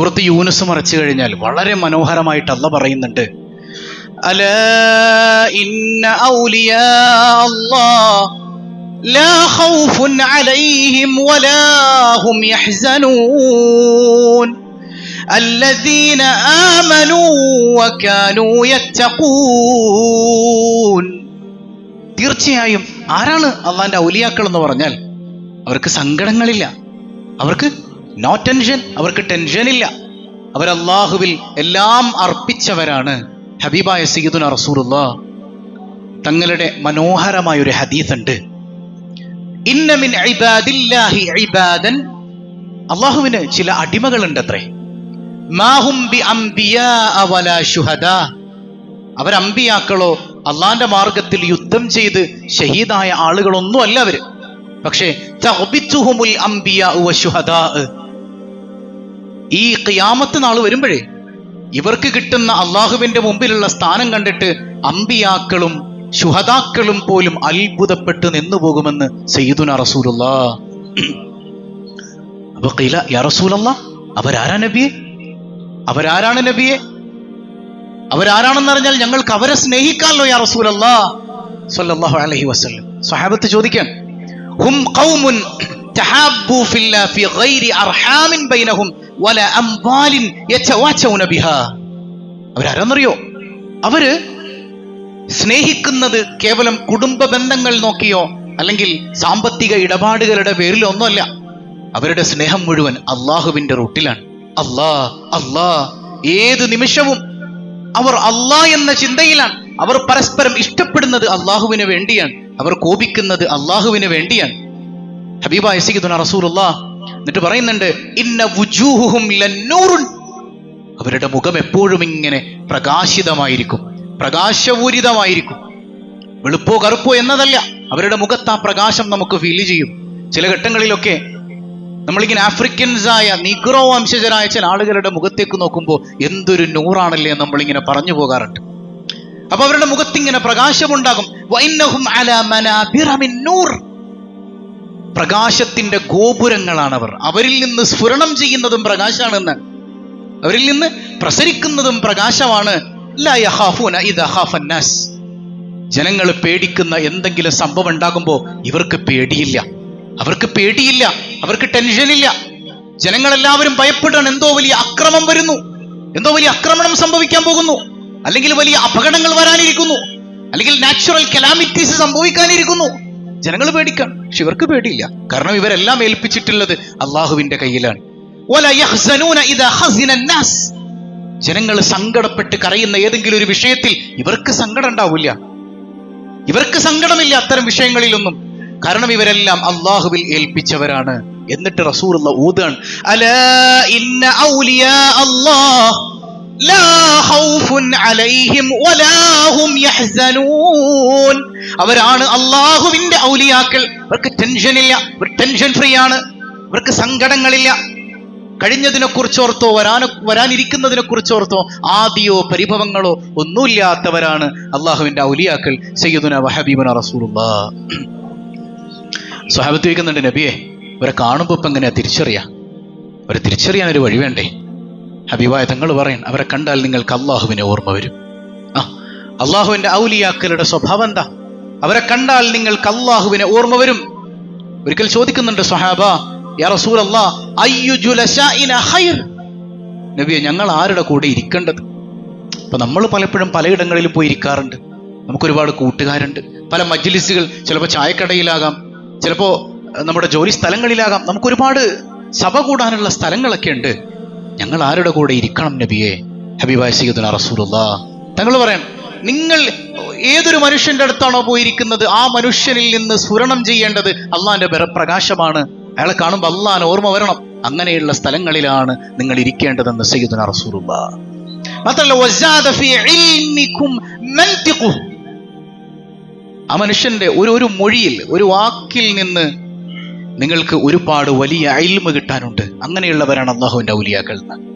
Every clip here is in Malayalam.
സൂറത്ത് യൂനുസ് മറിച്ചു കഴിഞ്ഞാൽ വളരെ മനോഹരമായിട്ട് അല്ലാഹ് പറയുന്നുണ്ട്, അലാ ഇന്ന ഔലിയാ അല്ലാഹ് ലാ ഖൗഫുൻ അലൈഹിം വലാ ഹും യഹ്സനൂൻ അല്ലദീന ആമനൂ വകാനൂ യത്തഖൂൻ. തീർച്ചയായും ആരാണ് അള്ളാന്റെ ഔലിയാക്കൾ എന്ന് പറഞ്ഞാൽ അവർക്ക് സങ്കടങ്ങളില്ല, അവർക്ക് നോ ടെൻഷൻ, അവർക്ക് ടെൻഷനില്ല. അവരല്ലാഹുവിൽ എല്ലാം അർപ്പിച്ചവരാണ്. ഹബീബായ സയ്യിദുനാ റസൂലുള്ളാഹ് തങ്ങളുടെ മനോഹരമായൊരു ഹദീസ് ഉണ്ട്, ഇന്ന മിൻ ഇബാദില്ലാഹി ഇബാദൻ, അള്ളാഹുവിന് ചില അടിമകളുണ്ടത്രേ, മാഹും ബി അംബിയാ വലാ ശുഹദാ, അവർ അമ്പിയാക്കളോ അള്ളാന്റെ മാർഗത്തിൽ യുദ്ധം ചെയ്ത് ഷഹീദായ ആളുകളൊന്നും അല്ല അവര്. പക്ഷേ തഖ്ബിതുഹുമുൽ അംബിയാ വശുഹദാ, ഈ ഖിയാമത്ത് നാൾ വരുമ്പോഴേ ഇവർക്ക് കിട്ടുന്ന അള്ളാഹുവിന്റെ മുമ്പിലുള്ള സ്ഥാനം കണ്ടിട്ട് അമ്പിയാക്കളും ശുഹദാക്കളും പോലും അത്ഭുതപ്പെട്ട് നിന്നു പോകുമെന്ന് സയ്യിദുനാ റസൂലുള്ളാഹ്. അപ്പൊ ഖീല യാ റസൂലല്ലാഹ്, അവരാരാണ് നബിയെ? അവരാരാണെന്ന് അറിഞ്ഞാൽ ഞങ്ങൾക്ക് അവരെ സ്നേഹിക്കാമല്ലോ യാ റസൂലല്ലാഹ് സ്വല്ലല്ലാഹു അലൈഹി വസല്ലം. സ്വഹാബത്ത് ചോദിക്കാൻ, ഹും ഖൗമുൻ തഹാബ്ബു ഫില്ലാഹി ഫി ഗൈരി അർഹാമിൻ ബൈനഹും വലാ അംവാലിൻ യതവാചൗന ബിഹാ. അവരാരെന്നറിയോ? അവര് സ്നേഹിക്കുന്നത് കേവലം കുടുംബ ബന്ധങ്ങൾ നോക്കിയോ അല്ലെങ്കിൽ സാമ്പത്തിക ഇടപാടുകളുടെ പേരിലോ ഒന്നുമല്ല. അവരുടെ സ്നേഹം മുഴുവൻ അള്ളാഹുവിന്റെ റൂട്ടിലാണ്. അല്ലാ ഏത് നിമിഷവും അവർ അല്ലാഹ് എന്ന ചിന്തയിലാണ്. അവർ പരസ്പരം ഇഷ്ടപ്പെടുന്നത് അള്ളാഹുവിന് വേണ്ടിയാണ്, അവർ കോപിക്കുന്നത് അള്ളാഹുവിന് വേണ്ടിയാണ്. ഹബീബായ സയ്യിദുനാ റസൂലുള്ളാഹ് എന്നിട്ട് പറയുന്നുണ്ട്, ഇന്ന വുജൂഹുഹും ലന്നൂറുൻ, അവരുടെ മുഖം എപ്പോഴും ഇങ്ങനെ പ്രകാശിതമായിരിക്കും, പ്രകാശപൂരിതമായിരിക്കും. വെളുപ്പോ കറുപ്പോ എന്നതല്ല, അവരുടെ മുഖത്ത് ആ പ്രകാശം നമുക്ക് ഫീൽ ചെയ്യും. ചില ഘട്ടങ്ങളിലൊക്കെ നമ്മളിങ്ങനെ ആഫ്രിക്കൻസായ നീഗ്രോ വംശജരായ ചില ആളുകളുടെ മുഖത്തേക്ക് നോക്കുമ്പോൾ എന്തൊരു നൂറാണല്ലേ നമ്മളിങ്ങനെ പറഞ്ഞു പോകാറുണ്ട്. അപ്പൊ അവരുടെ മുഖത്തിങ്ങനെ പ്രകാശമുണ്ടാകും. വഇന്നഹും അലാ മനാബിറ മിൻ നൂർ, പ്രകാശത്തിന്റെ ഗോപുരങ്ങളാണ് അവർ. അവരിൽ നിന്ന് സ്ഫുരണം ചെയ്യുന്നതും പ്രകാശമാണെന്നാണ്, അവരിൽ നിന്ന് പ്രസരിക്കുന്നതും പ്രകാശമാണ്. ലാ യഖാഫൂന ഇദാ ഖാഫൻ നാസ്, ജനങ്ങൾ പേടിക്കുന്ന എന്തെങ്കിലും സംഭവം ഉണ്ടാകുമ്പോൾ ഇവർക്ക് പേടിയില്ല, അവർക്ക് ടെൻഷനില്ല. ജനങ്ങളെല്ലാവരും ഭയപ്പെടാൻ, എന്തോ വലിയ അക്രമം വരുന്നു, എന്തോ വലിയ ആക്രമണം സംഭവിക്കാൻ പോകുന്നു, അല്ലെങ്കിൽ വലിയ അപകടങ്ങൾ വരാനിരിക്കുന്നു, അല്ലെങ്കിൽ നാച്ചുറൽ കലാമിറ്റീസ് സംഭവിക്കാനിരിക്കുന്നു. ജനങ്ങൾ പേടിക്കാൻ, പക്ഷെ ഇവർക്ക് പേടിയില്ല. കാരണം ഇവരെല്ലാം ഏൽപ്പിച്ചിട്ടുള്ളത് അള്ളാഹുവിന്റെ കയ്യിലാണ്. വലാ യഹ്സനൂന ഇദാ ഖസിന നാസ്, ജനങ്ങൾ സങ്കടപ്പെട്ട് കരയുന്ന ഏതെങ്കിലും ഒരു വിഷയത്തിൽ ഇവർക്ക് സങ്കടം ഉണ്ടാവില്ല, ഇവർക്ക് സങ്കടമില്ല അത്തരം വിഷയങ്ങളിലൊന്നും. കാരണം ഇവരെല്ലാം അള്ളാഹുവിൽ ഏൽപ്പിച്ചവരാണ്. എന്നിട്ട് റസൂലുള്ളാഹ് ഊതാണ്, അലാ ഇന്ന ഔലിയാ അല്ലാഹ് ലാ ഖൗഫുൻ അലൈഹിം വലാ ഹും യഹ്സനൂൻ, അവരാണ് അള്ളാഹുവിന്റെ ഔലിയാക്കൾ. അവർക്ക് ടെൻഷനില്ല, അവർ ടെൻഷൻ ഫ്രീ ആണ്, അവർക്ക് സങ്കടങ്ങളില്ല. കഴിഞ്ഞതിനെ കുറിച്ചോർത്തോ വരാനിരിക്കുന്നതിനെ കുറിച്ചോർത്തോ ആദിയോ പരിഭവങ്ങളോ ഒന്നുമില്ലാത്തവരാണ് അള്ളാഹുവിന്റെ ഔലിയാക്കൾ. സയ്യിദുനാ വഹബീബുനാ റസൂലുള്ളാഹ്. സ്വഹാബത്ത് ചോദിക്കുന്നുണ്ട്, നബിയെ ഇവരെ കാണുമ്പോൾ ഇപ്പം എങ്ങനെയാ അവരെ തിരിച്ചറിയാൻ ഒരു വഴി വേണ്ടേ? ഹബീബായ തങ്ങൾ പറയും, അവരെ കണ്ടാൽ നിങ്ങൾക്ക് അള്ളാഹുവിനെ ഓർമ്മ വരും. അള്ളാഹുവിന്റെ ഔലിയാക്കളുടെ സ്വഭാവം എന്താ? അവരെ കണ്ടാൽ നിങ്ങൾക്ക് അള്ളാഹുവിനെ ഓർമ്മ വരും. ഒരിക്കൽ ചോദിക്കുന്നുണ്ട് സ്വഹാബ, യാ റസൂലല്ലാഹ് അയ്യു ജുലസാഇന ഖൈർ, നബിയെ ഞങ്ങൾ ആരുടെ കൂടെ ഇരിക്കേണ്ടത്? അപ്പൊ നമ്മൾ പലപ്പോഴും പലയിടങ്ങളിലും പോയി ഇരിക്കാറുണ്ട്. നമുക്കൊരുപാട് കൂട്ടുകാരുണ്ട്, പല മജ്ലിസുകൾ, ചിലപ്പോൾ ചായക്കടയിലാകാം, ചിലപ്പോൾ നമ്മുടെ ജോലി സ്ഥലങ്ങളിലാകാം, നമുക്കൊരുപാട് സഭ കൂടാനുള്ള സ്ഥലങ്ങളൊക്കെ ഉണ്ട്. ഞങ്ങൾ ആരുടെ കൂടെ ഇരിക്കണം നബിയെ? ഹബീബായ സയ്യിദുനാ റസൂലുള്ളാഹ് തങ്ങൾ പറയാൻ, നിങ്ങൾ ഏതൊരു മനുഷ്യന്റെ അടുത്താണോ പോയിരിക്കുന്നത് ആ മനുഷ്യനിൽ നിന്ന് സ്ഫുരണം ചെയ്യേണ്ടത് അള്ളാന്റെ പ്രകാശമാണ്. അയാളെ കാണുമ്പോൾ അള്ളാനെ ഓർമ്മ വരണം. അങ്ങനെയുള്ള സ്ഥലങ്ങളിലാണ് നിങ്ങൾ ഇരിക്കേണ്ടതെന്ന് സയ്യിദുനാ റസൂലുള്ളാഹ്. മാത്രമല്ല വസാദ ഫീ ഇൽമികും മൻതിഖു, ആ മനുഷ്യന്റെ ഒരു മൊഴിയിൽ, ഒരു വാക്കിൽ നിന്ന് നിങ്ങൾക്ക് ഒരുപാട് വലിയ ഇൽമ് കിട്ടാനുണ്ട്. അങ്ങനെയുള്ളവരാണ് അള്ളാഹുവിന്റെ ഔലിയാക്കൾ.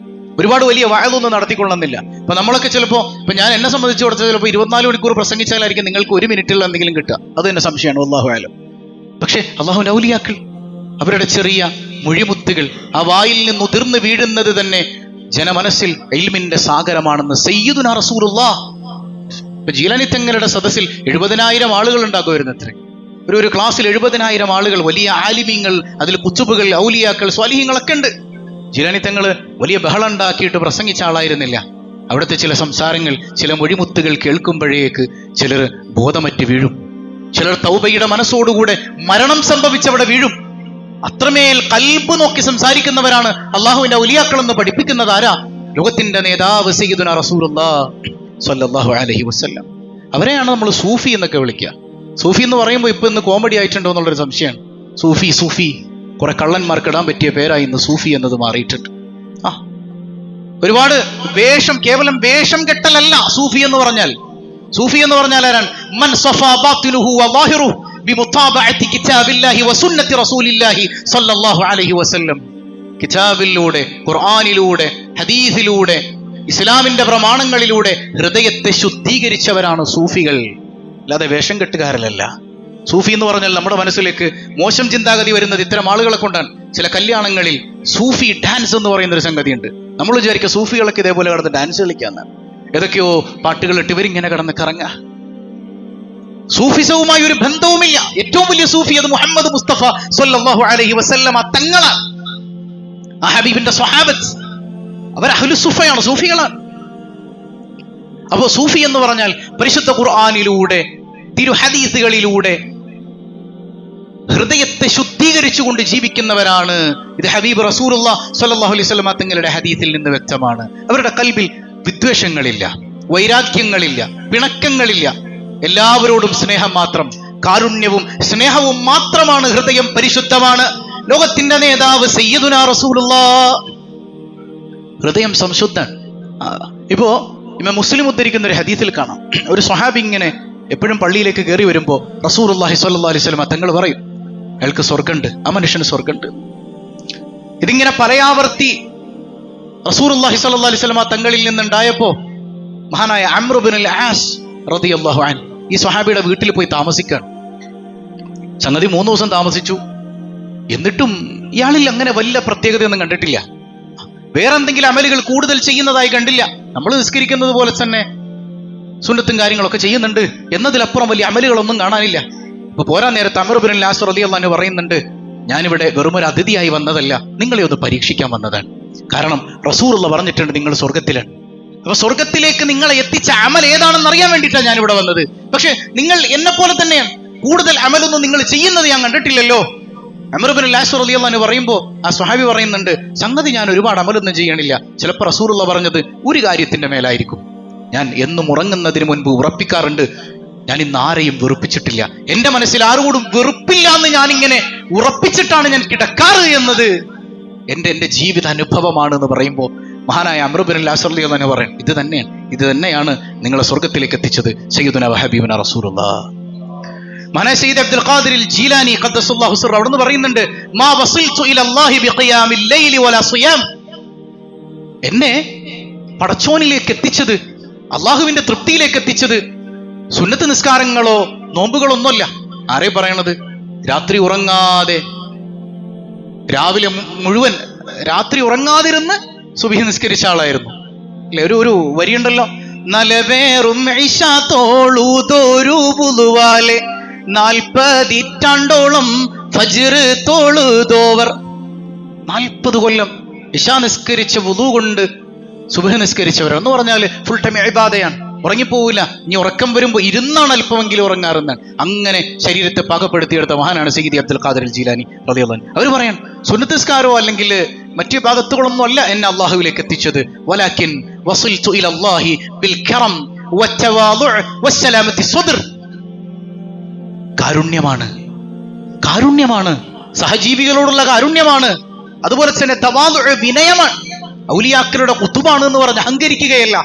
ഒരുപാട് വലിയ വഅദൊന്നും നടത്തിക്കൊള്ളുന്നില്ല. ഇപ്പൊ നമ്മളൊക്കെ ചിലപ്പോൾ, ഇപ്പൊ ഞാൻ എന്നെ സംബന്ധിച്ച് കൊടുത്താൽ ചിലപ്പോൾ 24 മണിക്കൂർ പ്രസംഗിച്ചാലായിരിക്കും നിങ്ങൾക്ക് 1 മിനിറ്റിൽ എന്തെങ്കിലും കിട്ടുക. അത് തന്നെ സംശയമാണ്, അല്ലാഹു അലം. പക്ഷെ അള്ളാഹുവിന്റെ ഔലിയാക്കൾ, അവരുടെ ചെറിയ മൊഴിമുത്തുകൾ, ആ വായിൽ നിന്ന് ഉതിർന്നു വീഴുന്നത് തന്നെ ജനമനസ്സിൽ ഇൽമിന്റെ സാഗരമാണെന്ന് സയ്യിദുനാ റസൂലുള്ളാഹ്. ഇപ്പൊ ജീലാനി തങ്ങളുടെ സദസ്സിൽ 70,000 ആളുകൾ ഉണ്ടാകുമായിരുന്നു. അത്രേ ഒരു ക്ലാസ്സിൽ 70,000 ആളുകൾ, വലിയ ആലിമീങ്ങൾ, അതിൽ കുത്തുബുകൾ, ഔലിയാക്കൾ, സ്വാലിഹീങ്ങളൊക്കെ ഉണ്ട്. ജീലാനി തങ്ങള് വലിയ ബഹളം ഉണ്ടാക്കിയിട്ട് പ്രസംഗിച്ച ആളായിരുന്നില്ല. അവിടുത്തെ ചില സംസാരങ്ങൾ, ചില മൊഴിമുത്തുകൾ കേൾക്കുമ്പോഴേക്ക് ചിലർ ബോധമറ്റ് വീഴും, ചിലർ തൗബയുടെ മനസ്സോടുകൂടെ മരണം സംഭവിച്ചവിടെ വീഴും. അത്രമേൽ കൽബ് നോക്കി സംസാരിക്കുന്നവരാണ് അള്ളാഹുവിന്റെ ഔലിയാക്കൾ എന്ന് പഠിപ്പിക്കുന്നത് ആരാ? ലോകത്തിന്റെ നേതാവ് സയ്യിദുനാ റസൂലുള്ളാഹി സ്വല്ലല്ലാഹു അലൈഹി വസല്ലം. അവരെയാണ് നമ്മൾ സൂഫി എന്നൊക്കെ വിളിക്കുക. സൂഫി എന്ന് പറയുമ്പോൾ ഇപ്പൊ ഇന്ന് കോമഡി ആയിട്ടുണ്ടോ എന്നുള്ളൊരു സംശയമാണ്. സൂഫി കുറെ കള്ളന്മാർക്ക് ഇടാൻ പറ്റിയ പേരായി ഇന്ന് സൂഫി എന്നത് മാറിയിട്ടുണ്ട്. ഒരുപാട് വേഷം, കേവലം വേഷം കെട്ടലല്ല സൂഫി എന്ന് പറഞ്ഞാൽ. സൂഫി എന്ന് പറഞ്ഞാൽ ആരാണ്? മൻ സഫാ ബാത്തിനുഹു വളാഹിറുഹു ബിമുതാബഅതി കിതാബില്ലാഹി വസുന്നതി റസൂലില്ലാഹി സ്വല്ലല്ലാഹു അലൈഹി വസല്ലം. കിതാബിലൂടെ, ഖുർആനിലൂടെ, ഹദീസിലൂടെ, ഇസ്ലാമിന്റെ പ്രമാണങ്ങളിലൂടെ ഹൃദയത്തെ ശുദ്ധീകരിച്ചവരാണ് സൂഫികൾ, അല്ലാതെ വേഷം കെട്ടുകാരല്ല. സൂഫി എന്ന് പറഞ്ഞാൽ നമ്മുടെ മനസ്സിലേക്ക് മോശം ചിന്താഗതി വരുന്നത് ഇത്തരം ആളുകളെ കൊണ്ടാണ്. ചില കല്യാണങ്ങളിൽ സൂഫി ഡാൻസ് എന്ന് പറയുന്ന ഒരു സംഗതിയുണ്ട്. നമ്മൾ വിചാരിക്കുക സൂഫികളൊക്കെ ഇതേപോലെ കിടന്ന് ഡാൻസ് കളിക്കാന്നാണ്. ഏതൊക്കെയോ പാട്ടുകൾ ഇട്ട് ഇവരിങ്ങനെ കിടന്ന് കറങ്ങുക. സൂഫിസവുമായി ഒരു ബന്ധവുമില്ല. ഏറ്റവും വലിയ സൂഫി അത് മുഹമ്മദ് മുസ്തഫ സ്വല്ലല്ലാഹു അലൈഹി വസല്ലമ തങ്ങളാണ്. ആ ഹബീബിന്റെ സ്വഹാബത്ത്, അവർ അഹ്ലു സുഫയാണ്, സൂഫികളാണ്. അപ്പോ സൂഫി എന്ന് പറഞ്ഞാൽ പരിശുദ്ധ ഖുർആനിലൂടെ, തിരു ഹദീസുകളിലൂടെ ഹൃദയത്തെ ശുദ്ധീകരിച്ചുകൊണ്ട് ജീവിക്കുന്നവരാണ്. ഇത് ഹബീബ് റസൂലുള്ളാഹി സ്വല്ലല്ലാഹു അലൈഹി വസല്ലമ തങ്ങളുടെ ഹദീസിൽ നിന്ന് വ്യക്തമാണ്. അവരുടെ കൽബിൽ വിദ്വേഷങ്ങളില്ല, വൈരാഗ്യങ്ങളില്ല, പിണക്കങ്ങളില്ല. എല്ലാവരോടും സ്നേഹം മാത്രം, കാരുണ്യവും സ്നേഹവും മാത്രമാണ്. ഹൃദയം പരിശുദ്ധമാണ്. ലോകത്തിന്റെ നേതാവ് സയ്യിദുനാ റസൂലുള്ളാഹി, ഹൃദയം സംശുദ്ധൻ. ഇപ്പോ ഇമാം മുസ്ലിം ഉദ്ധരിക്കുന്ന ഒരു ഹദീസിൽ കാണാം, ഒരു സ്വഹാബി ഇങ്ങനെ എപ്പോഴും പള്ളിയിലേക്ക് കയറി വരുമ്പോൾ റസൂലുള്ളാഹി സ്വല്ലല്ലാഹു അലൈഹി വസല്ലം തങ്ങൾ പറയും, അയാൾക്ക് സ്വർഗ്ഗമുണ്ട്, ആ മനുഷ്യന് സ്വർഗ്ഗമുണ്ട്. ഇതിങ്ങനെ പലയാവർത്തി റസൂലുള്ളാഹി സ്വല്ലല്ലാഹു അലൈഹി വസല്ലം തങ്ങളിൽ നിന്നുണ്ടായപ്പോ മഹാനായ അംർ ഇബ്നുൽ ആസ് റളിയല്ലാഹു അൻഹു ഈ സ്വഹാബിയുടെ വീട്ടിൽ പോയി താമസിക്കാൻ. സംഗതി 3 ദിവസം താമസിച്ചു. എന്നിട്ടും ഇയാളിൽ അങ്ങനെ വലിയ പ്രത്യേകതയൊന്നും കണ്ടിട്ടില്ല. വേറെന്തെങ്കിലും അമലുകൾ കൂടുതൽ ചെയ്യുന്നതായി കണ്ടില്ല. നമ്മൾ നിസ്കരിക്കുന്നത് പോലെ തന്നെ സുന്നത്തും കാര്യങ്ങളൊക്കെ ചെയ്യുന്നുണ്ട് എന്നതിലപ്പുറം വലിയ അമലുകളൊന്നും കാണാനില്ല. അപ്പൊ പോരാ നേരത്ത് അംർ ഇബ്നുൽ ആസ് റളിയല്ലാഹു അൻഹു പറയുന്നുണ്ട്, ഞാനിവിടെ വെറുമൊരു അതിഥിയായി വന്നതല്ല, നിങ്ങളെ ഒന്ന് പരീക്ഷിക്കാൻ വന്നതാണ്. കാരണം റസൂലുള്ള പറഞ്ഞിട്ടുണ്ട് നിങ്ങൾ സ്വർഗത്തിലാണ്. അപ്പൊ സ്വർഗത്തിലേക്ക് നിങ്ങളെ എത്തിച്ച അമൽ ഏതാണെന്ന് അറിയാൻ വേണ്ടിയിട്ടാണ് ഞാനിവിടെ വന്നത്. പക്ഷെ നിങ്ങൾ എന്നെ പോലെ തന്നെയാണ്, കൂടുതൽ അമലൊന്നും നിങ്ങൾ ചെയ്യുന്നത് ഞാൻ കണ്ടിട്ടില്ലല്ലോ. അംർ ഇബ്നുൽ ആസ് റളിയല്ലാഹു അൻഹു പറയുമ്പോൾ ആ സ്വഹാബി പറയുന്നുണ്ട്, സംഗതി ഞാൻ ഒരുപാട് അമലൊന്നും ചെയ്യണില്ല. ചിലപ്പോൾ റസൂലുള്ള പറഞ്ഞത് ഒരു കാര്യത്തിന്റെ മേലായിരിക്കും. ഞാൻ എന്നും ഉറങ്ങുന്നതിന് മുൻപ് ഉറപ്പിക്കാറുണ്ട്, ഞാൻ ഇന്ന് ആരെയും വെറുപ്പിച്ചിട്ടില്ല, എന്റെ മനസ്സിൽ ആരോടും വെറുപ്പില്ല എന്ന് ഞാനിങ്ങനെ ഉറപ്പിച്ചിട്ടാണ് ഞാൻ കിടക്കാറ് എന്നത് എന്റെ ജീവിത അനുഭവമാണ് എന്ന് പറയുമ്പോൾ മഹാനായ അംർ ഇബ്നുൽ ആസ് റളിയല്ലാഹു അൻഹു പറയും, ഇത് തന്നെയാണ് നിങ്ങളെ സ്വർഗത്തിലേക്ക് എത്തിച്ചത് സയ്യിദുനാ വഹബീബുനാ റസൂലുള്ളാഹ്. മഹാനായ സയ്യിദ് അബ്ദുൽ ഖാദിർ ജീലാനി ഖദ്ദസല്ലാഹു സിർറഹു അവിടുന്ന് പറയുന്നുണ്ട്, മാ വസിൽതു ഇലല്ലാഹി ബിഖിയാമിൽ ലൈലി വലാ സിയാം. എന്നെ പടച്ചോനിലേക്ക് എത്തിച്ചത്, അള്ളാഹുവിന്റെ തൃപ്തിയിലേക്ക് എത്തിച്ചത് സുന്നത്ത് നിസ്കാരങ്ങളോ നോമ്പുകളോ ഒന്നുമല്ല. ആരെ പറയണത്? രാത്രി ഉറങ്ങാതെ, രാവിലെ മുഴുവൻ രാത്രി ഉറങ്ങാതിരുന്ന് സുബ്ഹി നിസ്കരിച്ച ആളായിരുന്നു അല്ലെ. ഒരു വരിയുണ്ടല്ലോ, നലവേറും തോളുതോരുപുതുവാലെ 40 ഇറ്റാണ്ടോളം ഫജ്ർ തോളുതോവർ. 40 കൊല്ലം ഇശാ നിസ്കരിച്ച വുളു കൊണ്ട് സുബ്ഹി നിസ്കരിച്ചവർ എന്ന് പറഞ്ഞാൽ ഫുൾ ടൈം ഇബാദയാണ്, ഉറങ്ങിപ്പോവില്ല. ഇനി ഉറക്കം വരുമ്പോൾ ഇരുന്നാണ് അല്പമെങ്കിലും ഉറങ്ങാറുന്നാണ്. അങ്ങനെ ശരീരത്തെ പാകപ്പെടുത്തിയെടുത്ത മഹാനാണ് സയ്യിദി അബ്ദുൽ ഖാദിർ ജീലാനി റളിയല്ലാഹു അൻഹു. അവർ പറയാൻ, സുന്നത്ത് നിസ്കാരമോ അല്ലെങ്കിൽ മറ്റു ഇബാദത്തുകളൊന്നും അല്ല എന്നെ അള്ളാഹുവിലേക്ക് എത്തിച്ചത്. വലാകിൻ വസിൽതു ഇലല്ലാഹി ബിൽ കറം വത്തവാദുഅ വസ്സലാമത്തി സ്വദ്ർ. കാരുണ്യമാണ്, സഹജീവികളോടുള്ള കാരുണ്യമാണ്. അതുപോലെ തന്നെ തവാദുഅ വിനയമാണ്. ഔലിയാക്കളുടെ ഖുതുബാണ് എന്ന് പറഞ്ഞ് അഹങ്കരിക്കുകയല്ല.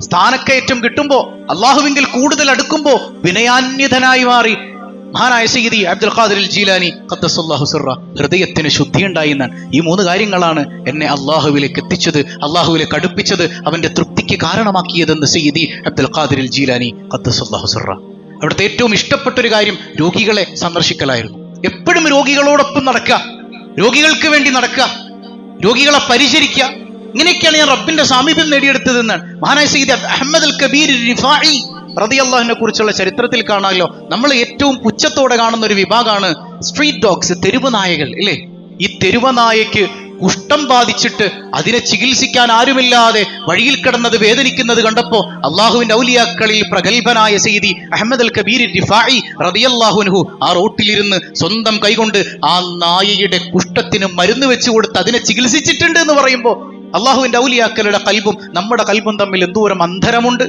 സ്ഥാനക്കയറ്റം കിട്ടുമ്പോ, അള്ളാഹുവിങ്കിൽ കൂടുതൽ അടുക്കുമ്പോ വിനയാന്യതനായി മാറി മഹാനായ സയ്യിദി അബ്ദുൽ ഖാദിർ ജീലാനി ഖദ്ദസല്ലാഹു സിർറ ഹൃദയത്തിന് ശുദ്ധിയുണ്ടായി എന്നാണ്. ഈ 3 കാര്യങ്ങളാണ് എന്നെ അള്ളാഹുവിലേക്ക് എത്തിച്ചത്, അള്ളാഹുവിലേക്ക് അടുപ്പിച്ചത്, അവന്റെ തൃപ്തിക്ക് കാരണമാക്കിയതെന്ന് സയ്യിദി അബ്ദുൽ ഖാദിർ ജീലാനി ഖദ്ദസല്ലാഹു സിർറ. അവിടുത്തെ ഏറ്റവും ഇഷ്ടപ്പെട്ടൊരു കാര്യം രോഗികളെ സന്ദർശിക്കലായിരുന്നു. എപ്പോഴും രോഗികളോടൊപ്പം നടക്കുക, രോഗികൾക്ക് വേണ്ടി നടക്കുക, രോഗികളെ പരിചരിക്കുക. ഇങ്ങനെയൊക്കെയാണ് ഞാൻ റബ്ബിന്റെ സാമീപ്യം നേടിയെടുത്തതെന്നാണ് മഹാനായ സയ്യിദ് അഹ്മദ് അൽ കബീർ റിഫാഇ റളിയല്ലാഹുവിനെ കുറിച്ചുള്ള ചരിത്രത്തിൽ കാണാമല്ലോ. നമ്മൾ ഏറ്റവും പുച്ഛത്തോടെ കാണുന്ന ഒരു വിഭാഗമാണ് സ്ട്രീറ്റ് ഡോഗ്സ്, തെരുവ് നായകൾ ഇല്ലേ? ഈ തെരുവ് നായയ്ക്ക് കുഷ്ഠം ബാധിച്ചിട്ട് അതിനെ ചികിത്സിക്കാൻ ആരുമില്ലാതെ വഴിയിൽ കിടന്നത് വേദനിക്കുന്നത് കണ്ടപ്പോ അള്ളാഹുവിന്റെ ഔലിയാക്കളിൽ പ്രഗത്ഭനായ സയ്യിദി അഹ്മദ് അൽ കബീർ റിഫാഇ റളിയല്ലാഹു അൻഹു ആ റോട്ടിലിരുന്ന് സ്വന്തം കൈകൊണ്ട് ആ നായയുടെ കുഷ്ഠത്തിന് മരുന്ന് വെച്ചു കൊടുത്ത് അതിനെ ചികിത്സിച്ചിട്ടുണ്ട് എന്ന് പറയുമ്പോൾ അള്ളാഹുവിന്റെ ഔലിയാക്കളുടെ കൽബും നമ്മുടെ കൽബും തമ്മിൽ എന്തോരം അന്തരമുണ്ട്.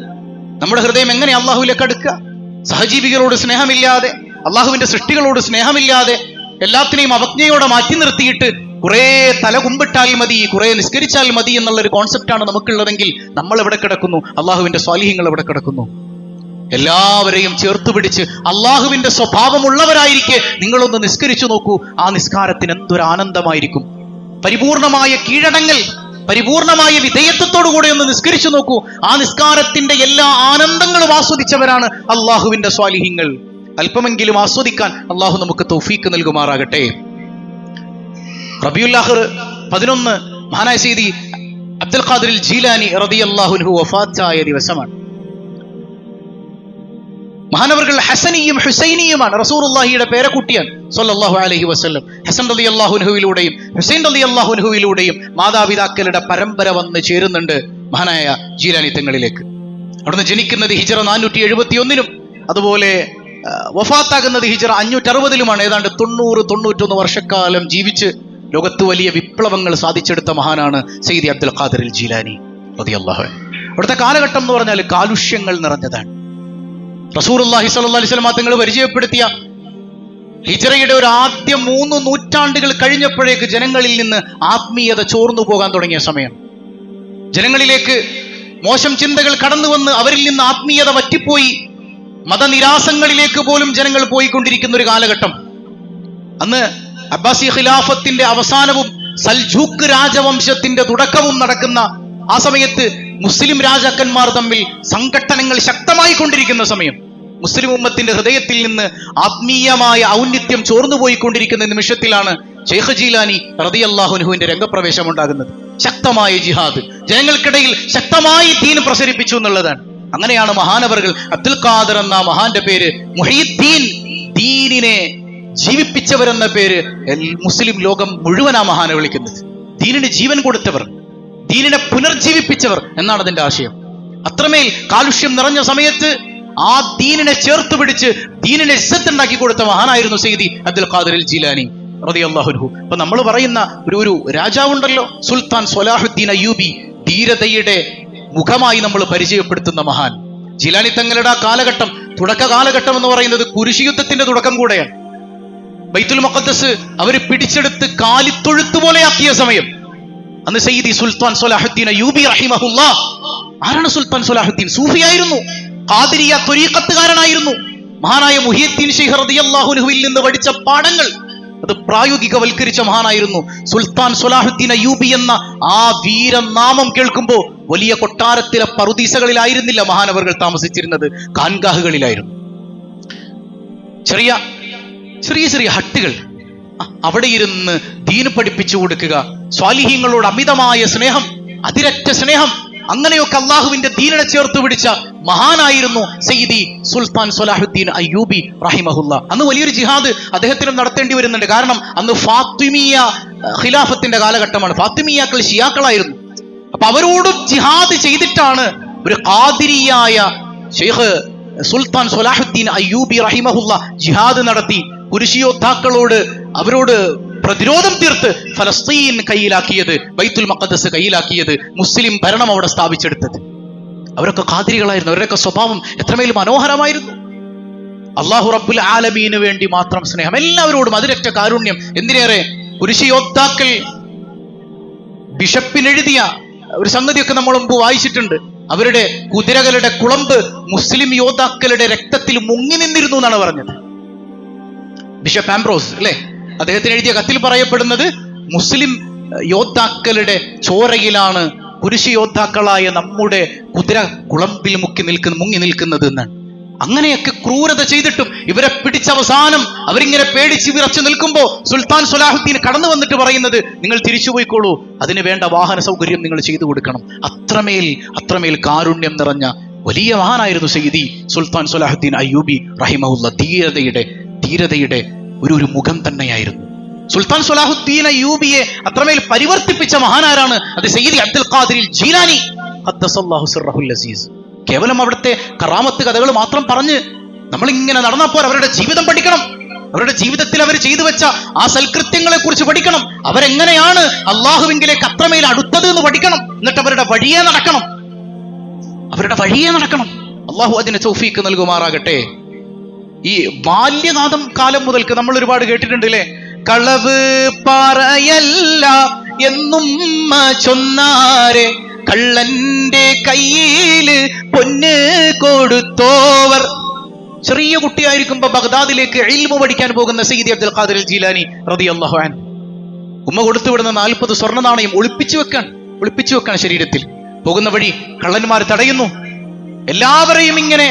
നമ്മുടെ ഹൃദയം എങ്ങനെ അള്ളാഹുവിലേക്ക് അടുക്കുക? സഹജീവികളോട് സ്നേഹമില്ലാതെ, അള്ളാഹുവിന്റെ സൃഷ്ടികളോട് സ്നേഹമില്ലാതെ, എല്ലാത്തിനെയും അവജ്ഞയോടെ മാറ്റി നിർത്തിയിട്ട് കുറെ തല കുമ്പിട്ടാൽ മതി, കുറെ നിസ്കരിച്ചാൽ മതി എന്നുള്ളൊരു കോൺസെപ്റ്റാണ് നമുക്കുള്ളതെങ്കിൽ നമ്മൾ എവിടെ കിടക്കുന്നു? അള്ളാഹുവിന്റെ സ്വാലിഹ്യങ്ങൾ എവിടെ കിടക്കുന്നു? എല്ലാവരെയും ചേർത്ത് പിടിച്ച് അള്ളാഹുവിന്റെ സ്വഭാവമുള്ളവരായിരിക്കെ നിങ്ങളൊന്ന് നിസ്കരിച്ചു നോക്കൂ. ആ നിസ്കാരത്തിന് എന്തൊരു ആനന്ദമായിരിക്കും. പരിപൂർണമായ കീഴടങ്ങൽ, പരിപൂർണമായ വിധേയത്വത്തോടു കൂടെ ഒന്ന് നിസ്കരിച്ചു നോക്കൂ. ആ നിസ്കാരത്തിന്റെ എല്ലാ ആനന്ദങ്ങളും ആസ്വദിച്ചവരാണ് അള്ളാഹുവിന്റെ സ്വാലിഹ്യങ്ങൾ. അല്പമെങ്കിലും ആസ്വദിക്കാൻ അള്ളാഹു നമുക്ക് തൗഫീക്ക് നൽകുമാറാകട്ടെ. റബീഉൽ ആഖിർ 11 മഹാനായ സയ്യിദി അബ്ദുൽ ഖാദിർ ജീലാനി റളിയല്ലാഹു അൻഹു വഫാത്തായ ദിവസമാണ്. മഹാനവർകൾ ഹസനിയും ഹുസൈനിയുമാണ്. റസൂലുള്ളാഹിയുടെ പേരക്കുട്ടിയാണ് സ്വല്ലല്ലാഹു അലൈഹി വസല്ലം. ഹസൻ റളിയല്ലാഹു അൻഹുവിലൂടെയും ഹുസൈൻ റളിയല്ലാഹു അൻഹുവിലൂടെയും മാതാപിതാക്കളുടെ പരമ്പര വന്ന് ചേരുന്നുണ്ട് മഹാനായ ജീലാനി തങ്ങളിലേക്ക്. അവിടുന്ന് ജനിക്കുന്നത് ഹിജ്റ 471 അതുപോലെ വഫാത്താകുന്നത് ഹിജ്റ 560 ഏതാണ്ട് 90-91 വർഷക്കാലം ജീവിച്ച് ലോകത്ത് വലിയ വിപ്ലവങ്ങൾ സാധിച്ചെടുത്ത മഹാനാണ് സയ്യിദി അബ്ദുൽ ഖാദിർ ജീലാനി റളിയല്ലാഹു അൻഹു. അവിടുത്തെ കാലഘട്ടം എന്ന് പറഞ്ഞാൽ കാലുഷ്യങ്ങൾ നിറഞ്ഞതാണ്. റസൂലുള്ളാഹി സ്വല്ലല്ലാഹു അലൈഹി വസല്ലം തങ്ങൾ പരിചയപ്പെടുത്തിയ ഹിജ്റയുടെ ഒരു ആദ്യ 3 നൂറ്റാണ്ടുകൾ കഴിഞ്ഞപ്പോഴേക്ക് ജനങ്ങളിൽ നിന്ന് ആത്മീയത ചോർന്നു പോകാൻ തുടങ്ങിയ സമയം. ജനങ്ങളിലേക്ക് മോശം ചിന്തകൾ കടന്നു വന്ന് അവരിൽ നിന്ന് ആത്മീയത വറ്റിപ്പോയി മതനിരാസങ്ങളിലേക്ക് പോലും ജനങ്ങൾ പോയിക്കൊണ്ടിരിക്കുന്ന ഒരു കാലഘട്ടം. അന്ന് അബ്ബാസി ഖിലാഫത്തിന്റെ അവസാനവും സൽജൂക്ക് രാജവംശത്തിന്റെ തുടക്കവും നടക്കുന്ന ആ സമയത്ത് മുസ്ലിം രാജാക്കന്മാർ തമ്മിൽ സംഘട്ടനങ്ങൾ ശക്തമായി കൊണ്ടിരിക്കുന്ന സമയം. മുസ്ലിം ഉമ്മത്തിന്റെ ഹൃദയത്തിൽ നിന്ന് ആത്മീയമായ ഔന്നിത്യം ചോർന്നുപോയിക്കൊണ്ടിരിക്കുന്ന നിമിഷത്തിലാണ് ശൈഖ് ജീലാനി റളിയല്ലാഹു അൻഹുവിന്റെ രംഗപ്രവേശം ഉണ്ടാകുന്നത്. ശക്തമായ ജിഹാദ്, ജനങ്ങൾക്കിടയിൽ ശക്തമായി ദീൻ പ്രസരിപ്പിച്ചു എന്നുള്ളതാണ്. അങ്ങനെയാണ് മഹാനവറുകൾ അബ്ദുൽ ഖാദിർ എന്ന മഹാന്റെ പേര് മുഹയ്യിദ്ദീൻ, ദീനിനെ ജീവിപ്പിച്ചവരെന്ന പേര് മുസ്ലിം ലോകം മുഴുവൻ ആ മഹാനെ വിളിക്കുന്നത്. ദീനിന് ജീവൻ കൊടുത്തവർ, ദീനിനെ പുനർജീവിപ്പിച്ചവർ എന്നാണ് അതിന്റെ ആശയം. അത്രമേൽ കാലുഷ്യം നിറഞ്ഞ സമയത്ത് ആ ദീനിനെ ചേർത്ത് പിടിച്ച് ദീനിനെ ഇസ്സത്ത് ഉണ്ടാക്കി കൊടുത്ത മഹാനായിരുന്നു സയ്യിദി അബ്ദുൽ ഖാദിർ ജീലാനി റളിയല്ലാഹു അൻഹു. അപ്പൊ നമ്മൾ പറയുന്ന ഒരു രാജാവുണ്ടല്ലോ, സുൽത്താൻ സ്വലാഹുദ്ദീൻ അയ്യൂബി, ധീരതയുടെ മുഖമായി നമ്മൾ പരിചയപ്പെടുത്തുന്ന മഹാൻ. ജീലാനി തങ്ങളുടെ ആ കാലഘട്ടം, തുടക്ക കാലഘട്ടം എന്ന് പറയുന്നത് കുരിശ് യുദ്ധത്തിന്റെ തുടക്കം കൂടെയാണ്. ബൈത്തുൽ മുഖദ്ദസ് അവര് പിടിച്ചെടുത്ത് കാലിത്തൊഴുത്ത് പോലെയാക്കിയ സമയം. അന്ന് സയ്യിദി സുൽത്താൻ സ്വലാഹുദ്ദീൻ അയ്യൂബി റഹിമഹുല്ലാഹ്. ആരാണ് സുൽത്താൻ സ്വലാഹുദ്ദീൻ? സൂഫിയായിരുന്നു, ഖാദിരിയ ത്വരീഖത്തുകാരനായിരുന്നു. മഹാനായ മുഹിയുദ്ദീൻ ശൈഖ് റളിയല്ലാഹു അൻഹുവിൽ നിന്ന് പഠിച്ച പാഠങ്ങൾ അത് പ്രായോഗികവൽക്കരിച്ച മഹാനായിരുന്നു. സുൽത്താൻ സ്വലാഹുദ്ദീൻ അയ്യൂബി എന്ന ആ വീരനാമം കേൾക്കുമ്പോൾ വലിയ കൊട്ടാരത്തിലെ പറുദീസകളിലായിരുന്നില്ല മഹാനവറുകൾ താമസിച്ചിരുന്നത്, ഖാൻഗാഹുകളിലായിരുന്നു. ചെറിയ ചെറിയ ചെറിയ ഹട്ടുകൾ, അവിടെ ഇരുന്ന് ദീൻ പഠിപ്പിച്ചു കൊടുക്കുക, സ്വാലിഹീങ്ങളോട് അമിതമായ സ്നേഹം, അതിരറ്റ സ്നേഹം, അങ്ങനെയൊക്കെ അള്ളാഹുവിന്റെ ദീനിനെ ചേർത്ത് പിടിച്ച മഹാനായിരുന്നു സയ്യിദി സുൽത്താൻ സ്വലാഹുദ്ദീൻ അയ്യൂബി റഹിമഹുല്ലാ. അന്ന് വലിയൊരു ജിഹാദ് അദ്ദേഹത്തിന് നടത്തേണ്ടി വരുന്നുണ്ട്. കാരണം അന്ന് ഫാത്തിമിയ ഖിലാഫത്തിന്റെ കാലഘട്ടമാണ്. ഫാത്തിമിയാക്കൾ ഷിയാക്കളായിരുന്നു. അപ്പൊ അവരോടും ജിഹാദ് ചെയ്തിട്ടാണ് ഒരു ഖാദിരിയായ ശൈഖ് സുൽത്താൻ സ്വലാഹുദ്ദീൻ അയ്യൂബി റഹിമഹുല്ലാ ജിഹാദ് നടത്തി കുരിശിയോദ്ധാക്കളോട് അവരോട് പ്രതിരോധം തീർത്ത് ഫലസ്തീൻ കയ്യിലാക്കിയത്, ബൈത്തുൽ മഖദ്ദസ് കയ്യിലാക്കിയത്, മുസ്ലിം ഭരണം അവിടെ സ്ഥാപിച്ചെടുത്തത്. അവരൊക്കെ ഖാദിരികളായിരുന്നു. അവരുടെയൊക്കെ സ്വഭാവം എത്രമേൽ മനോഹരമായിരുന്നു. അല്ലാഹു റബ്ബുൽ ആലമീന് വേണ്ടി മാത്രം സ്നേഹം, എല്ലാവരോടും അതിരറ്റ കാരുണ്യം. എന്തിനേറെ കുരിശിയോദ്ധാക്കൾ ബിഷപ്പിനെഴുതിയ ഒരു സംഗതിയൊക്കെ നമ്മൾ മുമ്പ് വായിച്ചിട്ടുണ്ട്. അവരുടെ കുതിരകളുടെ കുളമ്പ് മുസ്ലിം യോദ്ധാക്കളുടെ രക്തത്തിൽ മുങ്ങി നിന്നിരുന്നു എന്നാണ് പറഞ്ഞത്. ബിഷപ്പ് ആംബ്രോസ് അല്ലെ, അദ്ദേഹത്തിന് എഴുതിയ കത്തിൽ പറയപ്പെടുന്നത് മുസ്ലിം യോദ്ധാക്കളുടെ ചോരയിലാണ് കുരിശ് യോദ്ധാക്കളായ നമ്മുടെ കുതിര കുളമ്പിൽ മുങ്ങി നിൽക്കുന്നത് എന്നാണ്. അങ്ങനെയൊക്കെ ക്രൂരത ചെയ്തിട്ടും ഇവരെ പിടിച്ച അവസാനം അവരിങ്ങനെ പേടിച്ച് വിറച്ചു നിൽക്കുമ്പോ സുൽത്താൻ സലാഹുദ്ദീൻ കടന്നു വന്നിട്ട് പറയുന്നത്, നിങ്ങൾ തിരിച്ചു പോയിക്കോളൂ, അതിന് വേണ്ട വാഹന സൗകര്യം നിങ്ങൾ ചെയ്തു കൊടുക്കണം. അത്രമേൽ കാരുണ്യം നിറഞ്ഞ വലിയ മഹാനായിരുന്നു സയ്യിദി സുൽത്താൻ സലാഹുദ്ദീൻ അയ്യൂബി റഹിമഹുല്ല. ധീരതയുടെ ഒരു മുഖം തന്നെയായിരുന്നു. സുൽത്താൻ സലാഹുദ്ദീൻ അയ്യൂബിയെ അത്രമേൽ പരിവർത്തിപ്പിച്ച മഹാനാരാണ്? അത് സയ്യിദി അബ്ദുൽ ഖാദിർ ജീലാനി ഖദ്ദസല്ലാഹു സിർറഹുൽ അസീസ്. കേവലം അവിടുത്തെ കറാമത്ത് കഥകൾ മാത്രം പറഞ്ഞ് നമ്മളിങ്ങനെ നടന്നപ്പോൾ അവരുടെ ജീവിതം പഠിക്കണം. അവരുടെ ജീവിതത്തിൽ അവർ ചെയ്തു വെച്ച ആ സൽകൃത്യങ്ങളെ കുറിച്ച് പഠിക്കണം. അവരെങ്ങനെയാണ് അള്ളാഹുവിങ്കിലേക്ക് അത്രമേൽ അടുത്തത് എന്ന് പഠിക്കണം. എന്നിട്ട് അവരുടെ വഴിയെ നടക്കണം. അള്ളാഹു അതിന് തൗഫീക്ക് നൽകുമാറാകട്ടെ. ഈ ബാല്യനാഥം കാലം മുതൽക്ക് നമ്മൾ ഒരുപാട് കേട്ടിട്ടുണ്ട് അല്ലേ? കളവ് പറയല്ല എന്നും ചൊന്നാരെ, കള്ളന്റെ കയ്യില് പൊന്ന് കൊടുത്തോവർ. ചെറിയ കുട്ടിയായിരിക്കുമ്പോ ബഗ്ദാദിലേക്ക് ഇൽമു പഠിക്കാൻ പോകുന്ന സയ്യിദി അബ്ദുൽ ഖാദിർ ജീലാനി റളിയല്ലാഹു അൻഹു ഉമ്മ കൊടുത്തു വിടുന്ന 40 സ്വർണ്ണ നാണയം ഒളിപ്പിച്ചു വെക്കാൻ ശരീരത്തിൽ. പോകുന്ന വഴി കള്ളന്മാർ തടയുന്നു. എല്ലാവരെയും ഇങ്ങനെ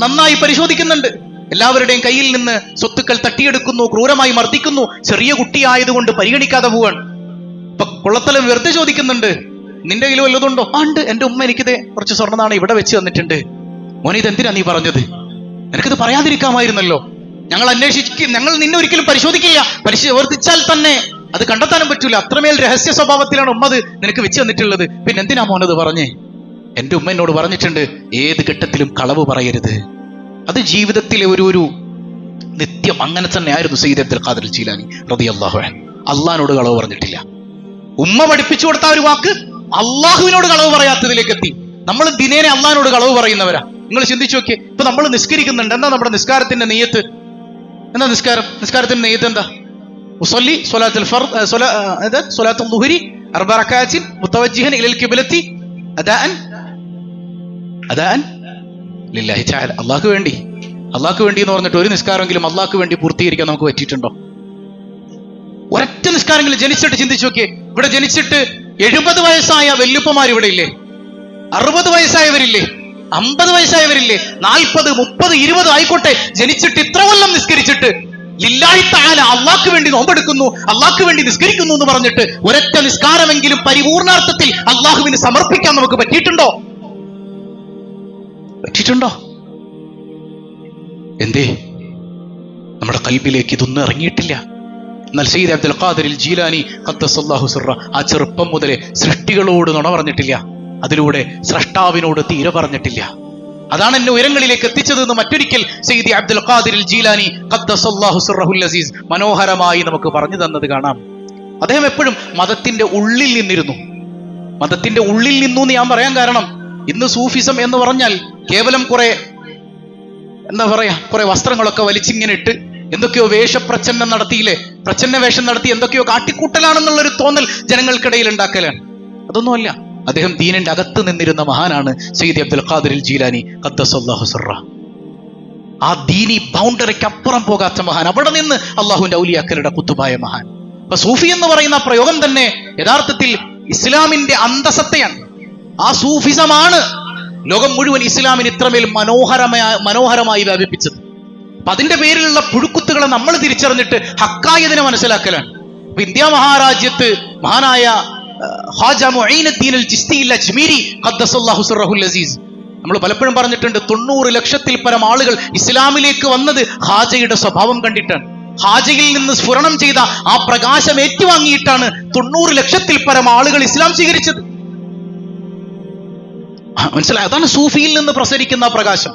നന്നായി പരിശോധിക്കുന്നുണ്ട്. എല്ലാവരുടെയും കയ്യിൽ നിന്ന് സ്വത്തുക്കൾ തട്ടിയെടുക്കുന്നു, ക്രൂരമായി മർദ്ദിക്കുന്നു. ചെറിയ കുട്ടിയായതുകൊണ്ട് പരിഗണിക്കാതെ പോവാണ്. ഇപ്പൊ കൊള്ളത്തലം വെറുതെ ചോദിക്കുന്നുണ്ട്, നിന്റെ കയ്യിൽ വല്ലതുണ്ടോ? ഉണ്ട്, എന്റെ ഉമ്മ എനിക്കിത് കുറച്ച് സ്വർണ്ണനാണ് ഇവിടെ വെച്ച് തന്നിട്ടുണ്ട്. മോനെ, ഇതെന്തിനാ നീ പറഞ്ഞത്? നിനക്കിത് പറയാതിരിക്കാമായിരുന്നല്ലോ. ഞങ്ങൾ നിന്നെ ഒരിക്കലും പരിശോധിക്കില്ല. പരിശോധിച്ചാൽ തന്നെ അത് കണ്ടെത്താനും പറ്റൂല. അത്രമേൽ രഹസ്യ സ്വഭാവത്തിലാണ് ഉമ്മ അത് നിനക്ക് വെച്ച് തന്നിട്ടുള്ളത്. പിന്നെ എന്തിനാ മോനത് പറഞ്ഞേ? എന്റെ ഉമ്മ എന്നോട് പറഞ്ഞിട്ടുണ്ട്, ഏത് ഘട്ടത്തിലും കളവ് പറയരുത്. അത് ജീവിതത്തിലെ ഒരു നിത്യം അങ്ങനെ തന്നെ ആയിരുന്നു സയ്യിദ് അബ്ദുൽ ഖാദിർ ജീലാനി റളിയല്ലാഹു അൻഹു. അള്ളാഹിനോട് കളവ് പറഞ്ഞിട്ടില്ല. ഉമ്മ പഠിപ്പിച്ചു കൊടുത്ത ഒരു വാക്ക് അള്ളാഹുവിനോട് കളവ് പറയാത്തതിലേക്ക് എത്തി. നമ്മൾ ദിനേനെ അള്ളാഹിനോട് കളവ് പറയുന്നവരാ. നിങ്ങൾ ചിന്തിച്ചു നോക്കിയേ, ഇപ്പൊ നമ്മൾ നിസ്കരിക്കുന്നുണ്ട്. എന്താ നമ്മുടെ നിസ്കാരത്തിന്റെ നിയ്യത്ത്? എന്താ നിസ്കാരത്തിന്റെ നിയ്യത്ത് എന്താ? ഉസല്ലി സ്വലാത്തുൽ ഫർദ് സ്വലാത്തുൽ ദുഹരി 4 റക്അത്തിൻ മുതവജ്ജിഹൻ ഇലൽ ഖിബ്ലത്തി അദാഅൻ ലില്ലാഹി തആല. അള്ളാഹ്ക്ക് വേണ്ടി എന്ന് പറഞ്ഞിട്ട് ഒരു നിസ്കാരമെങ്കിലും അള്ളാഹ്ക്ക് വേണ്ടി പൂർത്തീകരിക്കാൻ നമുക്ക് പറ്റിയിട്ടുണ്ടോ? ഒരൊറ്റ നിസ്കാരമെങ്കിലും ജനിച്ചിട്ട് ചിന്തിച്ചു നോക്കിയേ. ഇവിടെ ജനിച്ചിട്ട് 70 വയസ്സായ വല്യുപ്പമാർ ഇവിടെ ഇല്ലേ? 60 വയസ്സായവരില്ലേ? 50 വയസ്സായവരില്ലേ? 40, 30, 20 ആയിക്കോട്ടെ, ജനിച്ചിട്ട് ഇത്ര കൊല്ലം നിസ്കരിച്ചിട്ട് ലില്ലാഹി തആല അള്ളാഹ്ക്ക് വേണ്ടി നോമ്പെടുക്കുന്നു, അള്ളാഹ്ക്ക് വേണ്ടി നിസ്കരിക്കുന്നു എന്ന് പറഞ്ഞിട്ട് ഒരൊറ്റ നിസ്കാരമെങ്കിലും പരിപൂർണാർത്ഥത്തിൽ അള്ളാഹുവിന് സമർപ്പിക്കാൻ നമുക്ക് പറ്റിയിട്ടുണ്ടോ? എന്തേ നമ്മുടെ കൽബിലേക്ക് ഇതൊന്നും ഇറങ്ങിയിട്ടില്ല. എന്നാൽ സയ്യിദ് അബ്ദുൽ ഖാദിർ ജീലാനി ഖദ്ദസല്ലാഹു സിർറ ആ ചെറുപ്പം മുതലേ സൃഷ്ടികളോട് നുണ പറഞ്ഞിട്ടില്ല. അതിലൂടെ സ്രഷ്ടാവിനോട് തീരെ പറഞ്ഞിട്ടില്ല. അതാണ് എന്നെ ഉയരങ്ങളിലേക്ക് എത്തിച്ചതെന്ന് മറ്റൊരിക്കൽ സയ്യിദി അബ്ദുൽ ഖാദിർ ജീലാനി ഖദ്ദസല്ലാഹു സിർറഹുൽ അസീസ് മനോഹരമായി നമുക്ക് പറഞ്ഞു തന്നത് കാണാം. അദ്ദേഹം എപ്പോഴും മതത്തിന്റെ ഉള്ളിൽ നിന്നിരുന്നു. മതത്തിന്റെ ഉള്ളിൽ നിന്നു എന്ന് ഞാൻ പറയാൻ കാരണം, ഇന്ന് സൂഫിസം എന്ന് പറഞ്ഞാൽ കേവലം കുറെ വസ്ത്രങ്ങളൊക്കെ വലിച്ചിങ്ങനെ ഇട്ട് എന്തൊക്കെയോ വേഷപ്രച്ഛന്നം നടത്തിയില്ലേ, പ്രച്ഛന്ന വേഷം നടത്തി എന്തൊക്കെയോ കാട്ടിക്കൂട്ടലാണെന്നുള്ളൊരു തോന്നൽ ജനങ്ങൾക്കിടയിൽ ഉണ്ടാക്കലാണ്. അതൊന്നുമല്ല. അദ്ദേഹം ദീനിന്റെ അകത്ത് നിന്നിരുന്ന മഹാനാണ് സയ്യിദ് അബ്ദുൽ ഖാദിർ ജീലാനി ഖദ്ദസല്ലാഹു സിർറ. ആ ദീനി ബൗണ്ടറിക്ക് അപ്പുറം പോകാത്ത മഹാൻ, അവിടെ നിന്ന് അള്ളാഹുവിന്റെ ഔലിയാക്കളുടെ കുത്തുബായ മഹാൻ. അപ്പൊ സൂഫി എന്ന് പറയുന്ന പ്രയോഗം തന്നെ യഥാർത്ഥത്തിൽ ഇസ്ലാമിന്റെ അന്തസത്തയാണ്. ആ സൂഫിസമാണ് ലോകം മുഴുവൻ ഇസ്ലാമിന് ഇത്രമേൽ മനോഹരമായി വ്യാപിപ്പിച്ചത്. അപ്പൊ അതിന്റെ പേരിലുള്ള പുഴുക്കുത്തുകളെ നമ്മൾ തിരിച്ചറിഞ്ഞിട്ട് ഹക്കായതിനെ മനസ്സിലാക്കലാണ്. അപ്പൊ ഇന്ത്യ മഹാരാജ്യത്ത് മഹാനായ ഖാജ മുഈനുദ്ദീൻ അൽ ചിസ്തി അൽ അജ്മീരി ഖദ്ദസല്ലാഹു സിർറഹുൽ അസീസ് നമ്മൾ പലപ്പോഴും പറഞ്ഞിട്ടുണ്ട്, 90 ലക്ഷത്തിൽ പരം ആളുകൾ ഇസ്ലാമിലേക്ക് വന്നത് ഖാജയുടെ സ്വഭാവം കണ്ടിട്ടാണ്. ഖാജയിൽ നിന്ന് സ്ഫുരണം ചെയ്ത ആ പ്രകാശം ഏറ്റുവാങ്ങിയിട്ടാണ് 90 ലക്ഷത്തിൽ പരം ആളുകൾ ഇസ്ലാം സ്വീകരിച്ചത്. മനസ്സിലായി? അതാണ് സൂഫിയിൽ നിന്ന് പ്രസരിക്കുന്ന പ്രകാശം.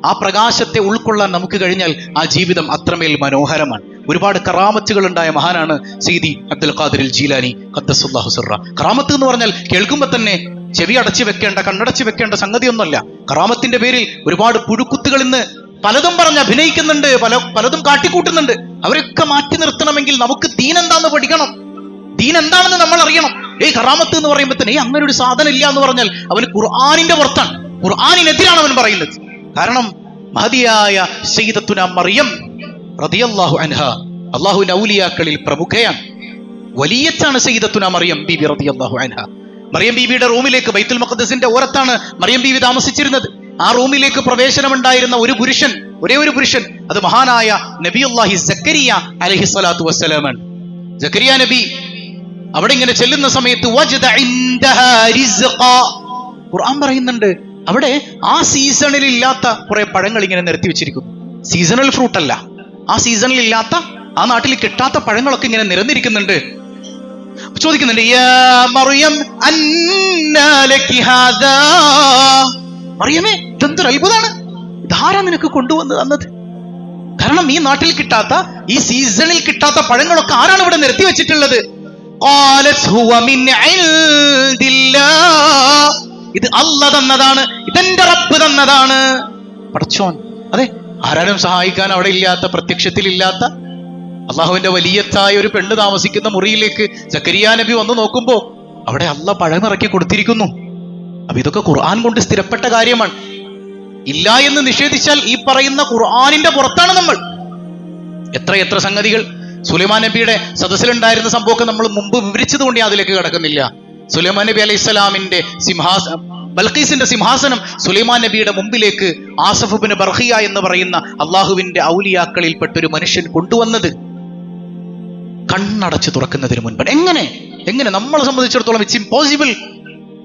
ആ പ്രകാശത്തെ ഉൾക്കൊള്ളാൻ നമുക്ക് കഴിഞ്ഞാൽ ആ ജീവിതം അത്രമേൽ മനോഹരമാണ്. ഒരുപാട് കറാമത്തുകൾ ഉണ്ടായ മഹാനാണ് സയ്യിദി അബ്ദുൽ ഖാദിർ ജീലാനി ഖദ്ദസല്ലാഹു സിർറ. കറാമത്ത് എന്ന് പറഞ്ഞാൽ കേൾക്കുമ്പോൾ തന്നെ ചെവി അടച്ചു വെക്കേണ്ട, കണ്ണടച്ചു വെക്കേണ്ട സംഗതിയൊന്നുമല്ല. കറാമത്തിന്റെ പേരിൽ ഒരുപാട് പുഴുക്കുത്തുകൾ ഇന്ന് പലതും പറഞ്ഞ് അഭിനയിക്കുന്നുണ്ട്, പലതും കാട്ടിക്കൂട്ടുന്നുണ്ട്. അവരൊക്കെ മാറ്റി നിർത്തണമെങ്കിൽ നമുക്ക് ദീൻ എന്താന്ന് പഠിക്കണം. ദീൻ എന്താണെന്ന് നമ്മൾ അറിയണം. കറാമത്ത് എന്ന് പറയുമ്പോൾ തന്നെ അങ്ങനെ ഒരു സാധനം ഇല്ല എന്ന് പറഞ്ഞാൽ അവന് ഖുർആനിന്റെ പുറത്താണ്, ഖുർആനിനെതിരാണ് അവൻ പറയുന്നത്. കാരണം മഹദിയായ സയ്യിദത്തുന മറിയം റളിയല്ലാഹു അൻഹ അല്ലാഹുവിന്റെ ഔലിയാക്കളിൽ പ്രമുഖയാണ്. വലിയച്ചാണ് സയ്യിദത്തുന മറിയം ബീബി റളിയല്ലാഹു അൻഹ. മറിയം ബീവിയുടെ റൂമിലേക്ക് ബൈത്തുൽ മഖ്ദസിന്റെ ഓരത്താണ് മറിയം ബീവി താമസിച്ചിരുന്നത്. ആ റൂമിലേക്ക് പ്രവേശനമുണ്ടായിരുന്ന ഒരേ ഒരു പുരുഷൻ, അത് മഹാനായ നബിയുല്ലാഹി സക്കരിയ അലൈഹിസ്സലാത്തു വസ്സലാമാണ്. സക്കരിയ നബി അവിടെ ഇങ്ങനെ ചെല്ലുന്ന സമയത്ത് വജദ ഇൻദഹാ റിസ്ഖാ, ഖുർആൻ പറയുന്നുണ്ട് അവിടെ ആ സീസണിൽ ഇല്ലാത്ത കുറെ പഴങ്ങൾ ഇങ്ങനെ നിരത്തി വെച്ചിരിക്കുന്നു. സീസണൽ ഫ്രൂട്ട് അല്ല, ആ സീസണിൽ ഇല്ലാത്ത, ആ നാട്ടിൽ കിട്ടാത്ത പഴങ്ങളൊക്കെ ഇങ്ങനെ നിരന്നിരിക്കുന്നുണ്ട്. ചോദിക്കുന്നുണ്ട്, യാ മറിയം അന്നാ ലകി ഹാദാ, മറിയമേ ഇതെന്തൊരു അത്ഭുതമാണ്, ഇതാരാ നിനക്ക് കൊണ്ടുവന്ന് തന്നത്? കാരണം ഈ നാട്ടിൽ കിട്ടാത്ത, ഈ സീസണിൽ കിട്ടാത്ത പഴങ്ങളൊക്കെ ആരാണ് ഇവിടെ നിരത്തി വെച്ചിട്ടുള്ളത്? ഖാലത് ഹുവ മിൻ ഇൻദില്ലാഹ്, ഇത് അല്ലാഹ് തന്നതാണ്, ഇതെന്റെ റബ്ബ് തന്നതാണ്. പടച്ചോൻ, അതെ, ആരാരും സഹായിക്കാൻ അവിടെ ഇല്ലാത്ത, പ്രത്യക്ഷത്തിലില്ലാത്ത അള്ളാഹുവിന്റെ വലിയത്തായ ഒരു പെണ്ണ് താമസിക്കുന്ന മുറിയിലേക്ക് സക്കരിയ നബി വന്ന് നോക്കുമ്പോ അവിടെ അല്ലാഹ് പഴമിറക്കി കൊടുത്തിരിക്കുന്നു. അപ്പൊ ഇതൊക്കെ ഖുർആൻ കൊണ്ട് സ്ഥിരപ്പെട്ട കാര്യമാണ്. ഇല്ല എന്ന് നിഷേധിച്ചാൽ ഈ പറയുന്ന ഖുർആനിന്റെ പുറത്താണ് നമ്മൾ. എത്ര സംഗതികൾ സുലൈമാൻ നബിയുടെ സദസ്സിലുണ്ടായിരുന്ന സംഭവമൊക്കെ നമ്മൾ മുമ്പ് വിവരിച്ചതുകൊണ്ട് ഞാൻ അതിലേക്ക് കടക്കുന്നില്ല. സുലൈമാൻ നബി അലൈഹി സ്വലാമിന്റെ ബൽഖീസിന്റെ സിംഹാസനം സുലൈമാൻ നബിയുടെ മുമ്പിലേക്ക് ആസഫ് ഇബ്നു ബർഖിയ എന്ന് പറയുന്ന അള്ളാഹുവിന്റെ ഔലിയാക്കളിൽപ്പെട്ട ഒരു മനുഷ്യൻ കൊണ്ടുവന്നത് കണ്ണടച്ച് തുറക്കുന്നതിന് മുൻപ്. എങ്ങനെ നമ്മളെ സംബന്ധിച്ചിടത്തോളം ഇറ്റ്സ് ഇമ്പോസിബിൾ.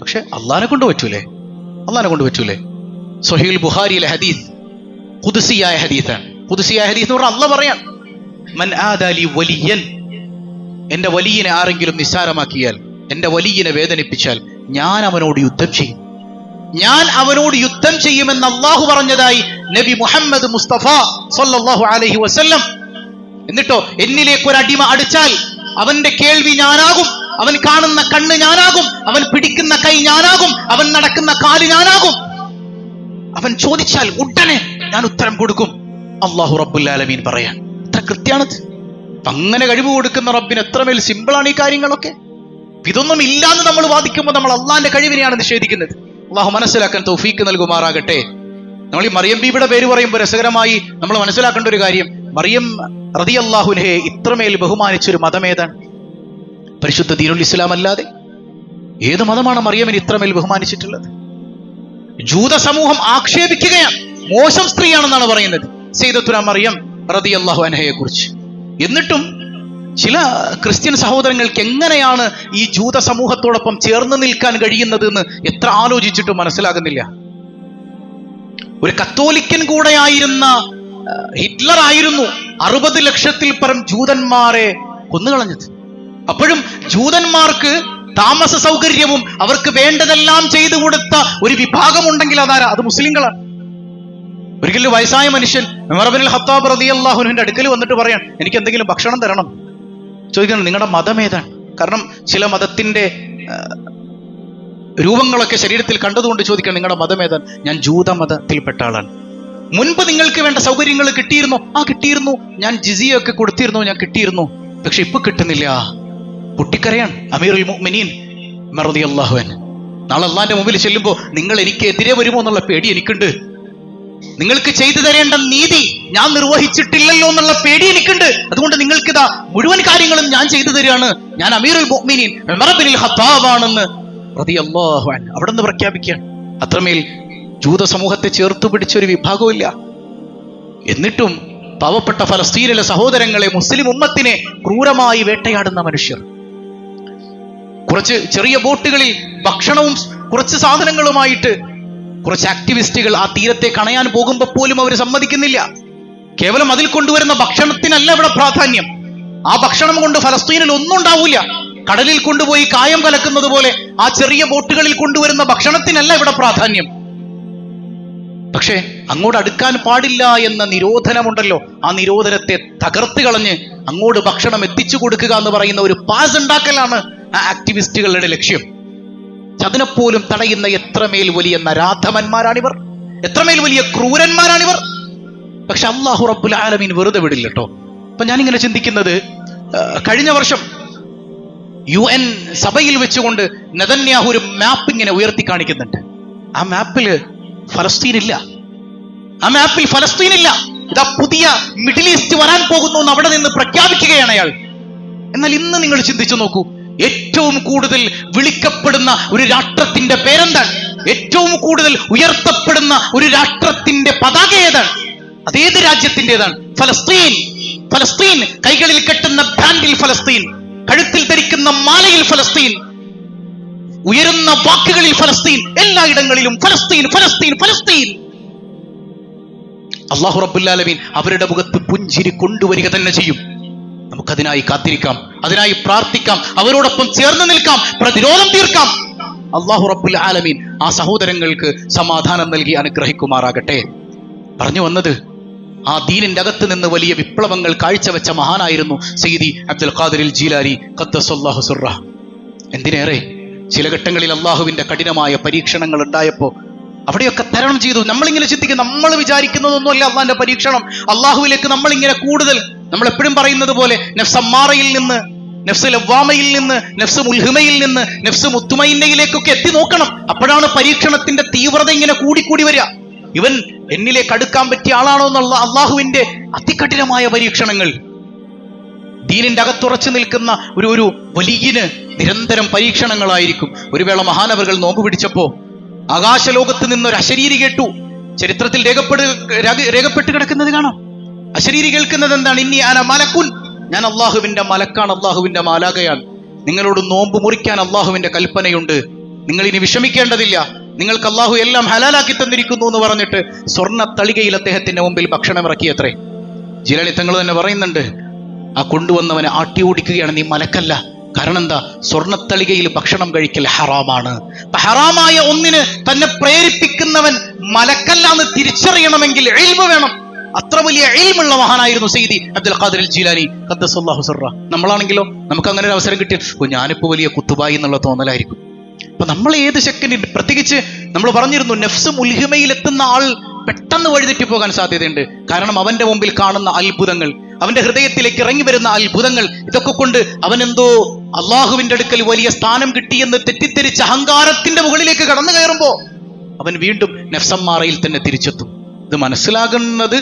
പക്ഷെ അള്ളാഹിനെ കൊണ്ട് പറ്റൂലേ? സ്വഹീഹുൽ ബുഖാരിയിലെ ഹദീസ് ഖുദ്സിയായ ഹദീസാണ്. ഖുദ്സിയായ ഹദീസ് എന്ന് പറഞ്ഞാൽ അള്ളാഹ് പറയാൻ, മൻ ആദാലി വലിയൻ, എന്റെ വലിയനെ ആരെങ്കിലും നിസ്സാരമാക്കിയാൽ, എന്റെ വലിയനെ വേദനിപ്പിച്ചാൽ ഞാൻ അവനോട് യുദ്ധം ചെയ്യുമെന്ന് അള്ളാഹു പറഞ്ഞതായി നബി മുഹമ്മദ് മുസ്തഫ സല്ലല്ലാഹു അലൈഹി വസല്ലം. എന്നിട്ടോ എന്നിലേക്ക് ഒരു അടിമ അടിച്ചാൽ അവന്റെ കേൾവി ഞാനാകും, അവൻ കാണുന്ന കണ്ണ് ഞാനാകും, അവൻ പിടിക്കുന്ന കൈ ഞാനാകും, അവൻ നടക്കുന്ന കാല് ഞാനാകും. അവൻ ചോദിച്ചാൽ ഉടനെ ഞാൻ ഉത്തരം കൊടുക്കും. അല്ലാഹു റബ്ബുൽ ആലമീൻ പറയാൻ എത്ര കൃത്യാണത്. അങ്ങനെ കഴിവ് കൊടുക്കുന്ന റബ്ബിന് എത്രമേൽ സിമ്പിളാണ് ഈ കാര്യങ്ങളൊക്കെ. ഇതൊന്നും ഇല്ലാന്ന് നമ്മൾ വാദിക്കുമ്പോൾ നമ്മൾ അള്ളാന്റെ കഴിവിനെയാണ് നിഷേധിക്കുന്നത്. അള്ളാഹു മനസ്സിലാക്കാൻ തൗഫീക്ക് നൽകുമാറാകട്ടെ. നമ്മൾ ഈ മറിയം ബീബിയുടെ പേര് പറയുമ്പോൾ രസകരമായി നമ്മൾ മനസ്സിലാക്കേണ്ട ഒരു കാര്യം, മറിയം റളിയല്ലാഹുൻഹയെ ഇത്രമേൽ ബഹുമാനിച്ചൊരു മതം ഏതാണ്? പരിശുദ്ധ ദീനുൽ ഇസ്ലാം അല്ലാതെ ഏത് മതമാണ് മറിയമിന് ഇത്രമേൽ ബഹുമാനിച്ചിട്ടുള്ളത്? ജൂത സമൂഹം ആക്ഷേപിക്കുകയാണ്, മോശം സ്ത്രീയാണെന്നാണ് പറയുന്നത് സയ്യിദത്തുനാ മറിയം റളിയല്ലാഹു അൻഹയെ കുറിച്ച്. എന്നിട്ടും ചില ക്രിസ്ത്യൻ സഹോദരങ്ങൾക്ക് എങ്ങനെയാണ് ഈ ജൂത സമൂഹത്തോടൊപ്പം ചേർന്ന് നിൽക്കാൻ കഴിയുന്നത് എന്ന് എത്ര ആലോചിച്ചിട്ടും മനസ്സിലാകുന്നില്ല. ഒരു കത്തോലിക്കൻ കൂടെയായിരുന്ന ഹിറ്റ്ലർ ആയിരുന്നു 60 ലക്ഷത്തിൽ പരം ജൂതന്മാരെ കൊന്നുകളഞ്ഞത്. അപ്പോഴും ജൂതന്മാർക്ക് താമസ സൗകര്യവും അവർക്ക് വേണ്ടതെല്ലാം ചെയ്തു കൊടുത്ത ഒരു വിഭാഗമുണ്ടെങ്കിൽ അതാരാ? അത് മുസ്ലിങ്ങളാണ്. ഒരിക്കലും വയസ്സായ മനുഷ്യൻ ഉമർ ഇബ്നുൽ ഖത്താബ് റളിയല്ലാഹു അൻഹുവിന്റെ അടുക്കൽ വന്നിട്ട് പറയാൻ, എനിക്ക് എന്തെങ്കിലും ഭക്ഷണം തരണം. ചോദിക്കണം, നിങ്ങളുടെ മതം ഏതാണ്? കാരണം ചില മതത്തിന്റെ രൂപങ്ങളൊക്കെ ശരീരത്തിൽ കണ്ടതുകൊണ്ട് ചോദിക്കണം, നിങ്ങളുടെ മതം ഏതാണ്? ഞാൻ ജൂത മതത്തിൽപ്പെട്ട ആളാണ്. മുൻപ് നിങ്ങൾക്ക് വേണ്ട സൗകര്യങ്ങൾ കിട്ടിയിരുന്നോ? കിട്ടിയിരുന്നു. ഞാൻ ജിസിയ ഒക്കെ കൊടുത്തിരുന്നു, ഞാൻ കിട്ടിയിരുന്നു. പക്ഷെ ഇപ്പൊ കിട്ടുന്നില്ല. പൊട്ടിക്കരയാൻ അമീറുൽ മുഅ്മിനീൻ ഉമർ റളിയല്ലാഹു അൻഹു. നാളെ അള്ളാന്റെ മുമ്പിൽ ചെല്ലുമ്പോ നിങ്ങൾ എനിക്ക് എതിരെ വരുമോ എന്നുള്ള പേടി എനിക്കുണ്ട്. നിങ്ങൾക്ക് ചെയ്തു തരേണ്ട നീതി ഞാൻ നിർവഹിച്ചിട്ടില്ലല്ലോ എന്നുള്ള പേടി എനിക്കുണ്ട്. അതുകൊണ്ട് നിങ്ങൾക്കിതാ മുഴുവൻ കാര്യങ്ങളും ഞാൻ ചെയ്തു തരികയാണ്. ഞാൻ അമീറുൽ മുഅ്മിനീൻ ഉമർ ഇബ്നുൽ ഖത്താബ് ആണെന്ന് റളിയല്ലാഹു അൻഹു അവിടെ നിന്ന് പ്രഖ്യാപിക്കുകയാണ്. അത്രമേൽ ജൂത സമൂഹത്തെ ചേർത്തു പിടിച്ചൊരു വിഭാഗമില്ല. എന്നിട്ടും പാവപ്പെട്ട ഫലസ്തീനിലെ സഹോദരങ്ങളെ, മുസ്ലിം ഉമ്മത്തിനെ ക്രൂരമായി വേട്ടയാടുന്ന മനുഷ്യർ, കുറച്ച് ചെറിയ ബോട്ടുകളിൽ ഭക്ഷണവും കുറച്ച് സാധനങ്ങളുമായിട്ട് കുറച്ച് ആക്ടിവിസ്റ്റുകൾ ആ തീരത്തെ കണയാൻ പോകുമ്പോൾ പോലും അവർ സമ്മതിക്കുന്നില്ല. കേവലം അതിൽ കൊണ്ടുവരുന്ന ഭക്ഷണത്തിനല്ല ഇവിടെ പ്രാധാന്യം. ആ ഭക്ഷണം കൊണ്ട് ഫലസ്തീനിൽ ഒന്നും ഉണ്ടാവൂല. കടലിൽ കൊണ്ടുപോയി കായം കലക്കുന്നത് പോലെ ആ ചെറിയ ബോട്ടുകളിൽ കൊണ്ടുവരുന്ന ഭക്ഷണത്തിനല്ല ഇവിടെ പ്രാധാന്യം. പക്ഷെ അങ്ങോട്ട് അടുക്കാൻ പാടില്ല എന്ന നിരോധനമുണ്ടല്ലോ, ആ നിരോധനത്തെ തകർത്ത് കളഞ്ഞ് അങ്ങോട്ട് ഭക്ഷണം എത്തിച്ചു കൊടുക്കുക എന്ന് പറയുന്ന ഒരു പാസ് ഉണ്ടാക്കലാണ് ആ ആക്ടിവിസ്റ്റുകളുടെ ലക്ഷ്യം. അതിനെപ്പോലും തടയുന്ന എത്രമേൽ വലിയ നരാധമന്മാരാണിവർ, എത്രമേൽ വലിയ ക്രൂരന്മാരാണിവർ. പക്ഷെ അല്ലാഹു റബ്ബുൽ ആലമീൻ വെറുതെ വിടില്ല കേട്ടോ. അപ്പൊ ഞാനിങ്ങനെ ചിന്തിക്കുന്നത്, കഴിഞ്ഞ വർഷം UN സഭയിൽ വെച്ചുകൊണ്ട് നെതന്യാഹു ഒരു മാപ്പ് ഇങ്ങനെ ഉയർത്തി കാണിക്കുന്നുണ്ട്. ആ മാപ്പില് ഫലസ്തീനില്ല. ഇതാ പുതിയ മിഡിൽ ഈസ്റ്റ് വരാൻ പോകുന്നു എന്ന് അവിടെ നിന്ന് പ്രഖ്യാപിക്കുകയാണ് അയാൾ. എന്നാൽ ഇന്ന് നിങ്ങൾ ചിന്തിച്ചു നോക്കൂ, ഏറ്റവും കൂടുതൽ വിളിക്കപ്പെടുന്ന ഒരു രാഷ്ട്രത്തിന്റെ പേരെന്താണ്? ഏറ്റവും കൂടുതൽ ഉയർത്തപ്പെടുന്ന ഒരു രാഷ്ട്രത്തിന്റെ പതാക ഏതാണ്? അതേത് രാജ്യത്തിൻ്റെതാണ്? ഫലസ്തീൻ. ഫലസ്തീൻ. കൈകളിൽ കെട്ടുന്ന ബാൻഡിൽ ഫലസ്തീൻ, കഴുത്തിൽ ധരിക്കുന്ന മാലയിൽ ഫലസ്തീൻ, ഉയരുന്ന വാക്കുകളിൽ ഫലസ്തീൻ, എല്ലായിടങ്ങളിലും ഫലസ്തീൻ, ഫലസ്തീൻ, ഫലസ്തീൻ. അല്ലാഹു റബ്ബുൽ ആലമീൻ അവരുടെ മുഖത്ത് പുഞ്ചിരി കൊണ്ടുവരിക തന്നെ ചെയ്യും. നമുക്കതിനായി കാത്തിരിക്കാം, അതിനായി പ്രാർത്ഥിക്കാം, അവരോടൊപ്പം ചേർന്ന് നിൽക്കാം, പ്രതിരോധം തീർക്കാം. അല്ലാഹു റബ്ബുൽ ആലമീൻ ആ സഹോദരങ്ങൾക്ക് സമാധാനം നൽകി അനുഗ്രഹിക്കുമാറാകട്ടെ. പറഞ്ഞു വന്നത്, ആ ദീനിന്റെ അകത്ത് നിന്ന് വലിയ വിപ്ലവങ്ങൾ കാഴ്ചവെച്ച മഹാനായിരുന്നു സയ്യിദി അബ്ദുൽ ഖാദിർ ജീലാനി ഖദ്ദസല്ലാഹു സിർറഹ്. എന്തിനേറെ ചില ഘട്ടങ്ങളിൽ അള്ളാഹുവിന്റെ കഠിനമായ പരീക്ഷണങ്ങൾ ഉണ്ടായപ്പോ അവിടെയൊക്കെ തരണം ചെയ്തു. നമ്മളിങ്ങനെ ചിന്തിക്കും, നമ്മൾ വിചാരിക്കുന്നതൊന്നുമല്ല അള്ളാഹിന്റെ പരീക്ഷണം. അള്ളാഹുവിലേക്ക് നമ്മളിങ്ങനെ കൂടുതൽ, നമ്മൾ എപ്പോഴും പറയുന്നത് പോലെ നഫ്സ് അമ്മാറയിൽ നിന്ന്, നഫ്സ് ലവ്വാമയിൽ നിന്ന്, നഫ്സ് മുൽഹിമയിൽ നിന്ന് നഫ്സ് മുത്തുമൈനയിലേക്കൊക്കെ എത്തി നോക്കണം. അപ്പോഴാണ് പരീക്ഷണത്തിന്റെ തീവ്രത ഇങ്ങനെ കൂടിക്കൂടി വരിക. ഇവൻ എന്നിലേക്ക് അടുക്കാൻ പറ്റിയ ആളാണോ എന്നുള്ള അള്ളാഹുവിന്റെ അതികഠിനമായ പരീക്ഷണങ്ങൾ. ദീനിന്റെ അകത്തുറച്ചു നിൽക്കുന്ന ഒരു വലിയന് നിരന്തരം പരീക്ഷണങ്ങളായിരിക്കും. ഒരു വേള മഹാനവറുകൾ നോമ്പ് പിടിച്ചപ്പോ ആകാശലോകത്ത് നിന്നൊരു അശരീരി കേട്ടു. ചരിത്രത്തിൽ രേഖപ്പെട്ട് കിടക്കുന്നത് കാണാം. അശരീരി കേൾക്കുന്നത് എന്താണ്? ഇന്നി അന മലക്കുൻ, ഞാൻ അള്ളാഹുവിന്റെ മലക്കാണ്, അള്ളാഹുവിന്റെ മാലാകയാണ്. നിങ്ങളോട് നോമ്പ് മുറിക്കാൻ അള്ളാഹുവിന്റെ കൽപ്പനയുണ്ട്, നിങ്ങൾ ഇനി വിഷമിക്കേണ്ടതില്ല, നിങ്ങൾക്ക് അള്ളാഹു എല്ലാം ഹലാലാക്കി തന്നിരിക്കുന്നു എന്ന് പറഞ്ഞിട്ട് സ്വർണ്ണ തളികയിൽ അദ്ദേഹത്തിന്റെ മുമ്പിൽ ഭക്ഷണം ഇറക്കിയത്രേ. ജിലാനി തങ്ങൾ തന്നെ പറയുന്നുണ്ട്, ആ കൊണ്ടുവന്നവനെ ആട്ടി ഓടിക്കുകയാണ്, നീ മലക്കല്ല. കാരണം എന്താ? സ്വർണ്ണത്തളികയിൽ ഭക്ഷണം കഴിക്കൽ ഹറാമാണ്. ഹറാമായ ഒന്നിന് തന്നെ പ്രേരിപ്പിക്കുന്നവൻ മലക്കല്ല എന്ന് തിരിച്ചറിയണമെങ്കിൽ ഇൽമ് വേണം. അത്ര വലിയ ഇൽമുള്ള മഹാനായിരുന്നു സയ്യിദി അബ്ദുൽ ഖാദിർ ജീലാനി ഖദ്ദസല്ലാഹു സിർറഹ്. നമ്മളാണെങ്കിലോ നമുക്ക് അങ്ങനെ ഒരു അവസരം കിട്ടിയ ഞാനിപ്പോ വലിയ കുത്തുബായി എന്നുള്ള തോന്നലായിരിക്കും. അപ്പൊ നമ്മൾ ഏത് സെക്കൻഡിൽ, പ്രത്യേകിച്ച് നമ്മൾ പറഞ്ഞിരുന്നു, നഫ്സ് മുൽഹിമയിൽ എത്തുന്ന ആൾ പെട്ടെന്ന് വഴിതെറ്റി പോകാൻ സാധ്യതയുണ്ട്. കാരണം അവന്റെ മുമ്പിൽ കാണുന്ന അത്ഭുതങ്ങൾ, അവന്റെ ഹൃദയത്തിലേക്ക് ഇറങ്ങി വരുന്ന അത്ഭുതങ്ങൾ, ഇതൊക്കെ കൊണ്ട് അവനെന്തോ അള്ളാഹുവിന്റെ അടുക്കൽ വലിയ സ്ഥാനം കിട്ടിയെന്ന് തെറ്റിദ്ധരിച്ച് അഹങ്കാരത്തിന്റെ മുകളിലേക്ക് കടന്നു കയറുമ്പോ അവൻ വീണ്ടും നഫ്സമ്മാറയിൽ തന്നെ തിരിച്ചെത്തും. ഇത് മനസ്സിലാകുന്നത്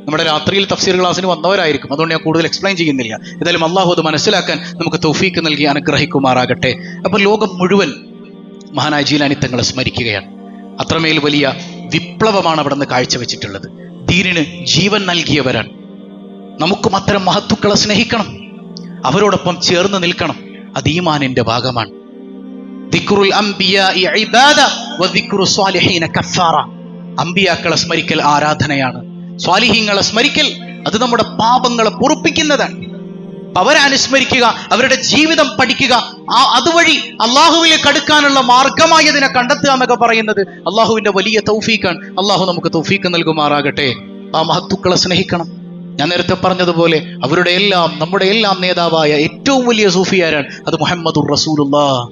നമ്മുടെ രാത്രിയിൽ തഫ്സീർ ക്ലാസ്സിന് വന്നവരായിരിക്കും. അതുകൊണ്ട് ഞാൻ കൂടുതൽ എക്സ്പ്ലെയിൻ ചെയ്യുന്നില്ല. ഏതായാലും അള്ളാഹു അത് മനസ്സിലാക്കാൻ നമുക്ക് തൗഫീക്ക് നൽകി അനുഗ്രഹിക്കുമാറാകട്ടെ. അപ്പൊ ലോകം മുഴുവൻ മഹാനായ ജീലാനി തങ്ങളെ സ്മരിക്കുകയാണ്. അത്രമേൽ വലിയ വിപ്ലവമാണ് അവിടെ നിന്ന് കാഴ്ചവെച്ചിട്ടുള്ളത്. ദീനിന് ജീവൻ നൽകിയവരാണ്. നമുക്കും അത്തരം മഹത്തുക്കളെ സ്നേഹിക്കണം, അവരോടൊപ്പം ചേർന്ന് നിൽക്കണം. അത് ഈമാനിന്റെ ഭാഗമാണ്. ദിക്റുൽ അംബിയാഇ ഇബാദ വദിക്റു സ്വാലിഹീന കഫാറ. അംബിയാക്കളെ സ്മരിക്കൽ ആരാധനയാണ്, സ്വാലിഹീങ്ങളെ സ്മരിക്കൽ അത് നമ്മുടെ പാപങ്ങളെ പൊറുപ്പിക്കുന്നതാണ്. അവരെ അനുസ്മരിക്കുക, അവരുടെ ജീവിതം പഠിക്കുക, അതുവഴി അള്ളാഹുവിലേക്ക് അടുക്കാനുള്ള മാർഗമായി അതിനെ കണ്ടെത്തുക എന്നൊക്കെ പറയുന്നത് അള്ളാഹുവിന്റെ വലിയ തൗഫീഖാണ്. അള്ളാഹു നമുക്ക് തൗഫീഖ് നൽകുമാറാകട്ടെ. ആ മഹത്തുക്കളെ സ്നേഹിക്കണം. ഞാൻ നേരത്തെ പറഞ്ഞതുപോലെ അവരുടെ എല്ലാം, നമ്മുടെ എല്ലാം നേതാവായ ഏറ്റവും വലിയ സൂഫിയാരാണ്, അത് മുഹമ്മദുർ റസൂലുള്ളാഹ്.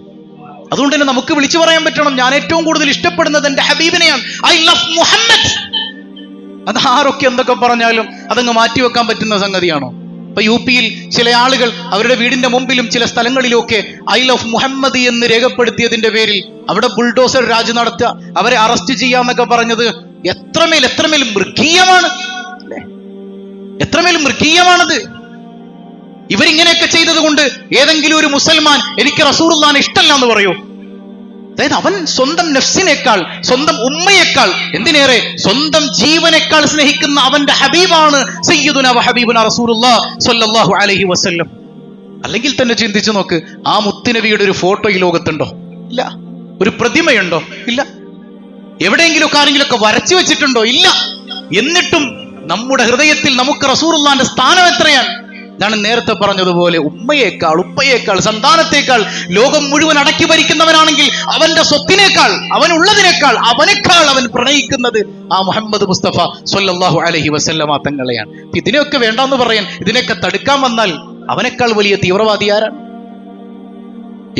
അതുകൊണ്ട് തന്നെ നമുക്ക് വിളിച്ചു പറയാൻ പറ്റണം, ഞാൻ ഏറ്റവും കൂടുതൽ ഇഷ്ടപ്പെടുന്നത് എന്റെ ഹബീബിനെയാണ്. I love Muhammad. അത് ആരൊക്കെ എന്തൊക്കെ പറഞ്ഞാലും അതങ്ങ് മാറ്റിവെക്കാൻ പറ്റുന്ന സംഗതിയാണോ? ഇപ്പൊ യു പിയിൽ ചില ആളുകൾ അവരുടെ വീടിന്റെ മുമ്പിലും ചില സ്ഥലങ്ങളിലുമൊക്കെ ഐ ലവ് മുഹമ്മദ് എന്ന് രേഖപ്പെടുത്തിയതിന്റെ പേരിൽ അവിടെ ബുൾഡോസർ രാജ് നടത്തുക, അവരെ അറസ്റ്റ് ചെയ്യാന്നൊക്കെ പറഞ്ഞത് എത്രമേൽ മൃഗീയമാണ്, എത്രമേൽ മൃഗീയമാണത്. ഇവരിങ്ങനെയൊക്കെ ചെയ്തത് കൊണ്ട് ഏതെങ്കിലും ഒരു മുസൽമാൻ എനിക്ക് റസൂലുള്ളാഹിനെ ഇഷ്ടമല്ല എന്ന് പറയൂ? അതായത് അവൻ സ്വന്തം നഫ്സിനേക്കാൾ, സ്വന്തം ഉമ്മയേക്കാൾ, എന്തിനേറെ സ്വന്തം ജീവനേക്കാൾ സ്നേഹിക്കുന്ന അവന്റെ ഹബീബാണ് സയ്യിദുനാ വ ഹബീബുനാ റസൂലുള്ളാഹി സ്വല്ലല്ലാഹു അലൈഹി വസല്ലം. അല്ലെങ്കിൽ തന്നെ ചിന്തിച്ചു നോക്ക്, ആ മുത്തുനബിയുടെ ഒരു ഫോട്ടോ ഈ ലോകത്തുണ്ടോ? ഇല്ല. ഒരു പ്രതിമയുണ്ടോ? ഇല്ല. എവിടെയെങ്കിലും ആരെങ്കിലുമൊക്കെ വരച്ചു വെച്ചിട്ടുണ്ടോ? ഇല്ല. എന്നിട്ടും നമ്മുടെ ഹൃദയത്തിൽ നമുക്ക് റസൂലുള്ളാഹിന്റെ സ്ഥാനം എത്രയാണ്? ഇതാണ് നേരത്തെ പറഞ്ഞതുപോലെ ഉമ്മയേക്കാൾ, ഉപ്പയേക്കാൾ, സന്താനത്തേക്കാൾ, ലോകം മുഴുവൻ അടക്കി ഭരിക്കുന്നവനാണെങ്കിൽ അവന്റെ സ്വത്തിനേക്കാൾ, അവനുള്ളതിനേക്കാൾ, അവനേക്കാൾ അവൻ പ്രണയിക്കുന്നത് ആ മുഹമ്മദ് മുസ്തഫ സ്വല്ലല്ലാഹു അലൈഹി വസല്ലമ തങ്ങളെയാണ്. ഇതിനെയൊക്കെ വേണ്ടെന്ന് പറയാൻ, ഇതിനെയൊക്കെ തടുക്കാൻ വന്നാൽ അവനേക്കാൾ വലിയ തീവ്രവാദി ആരാണ്?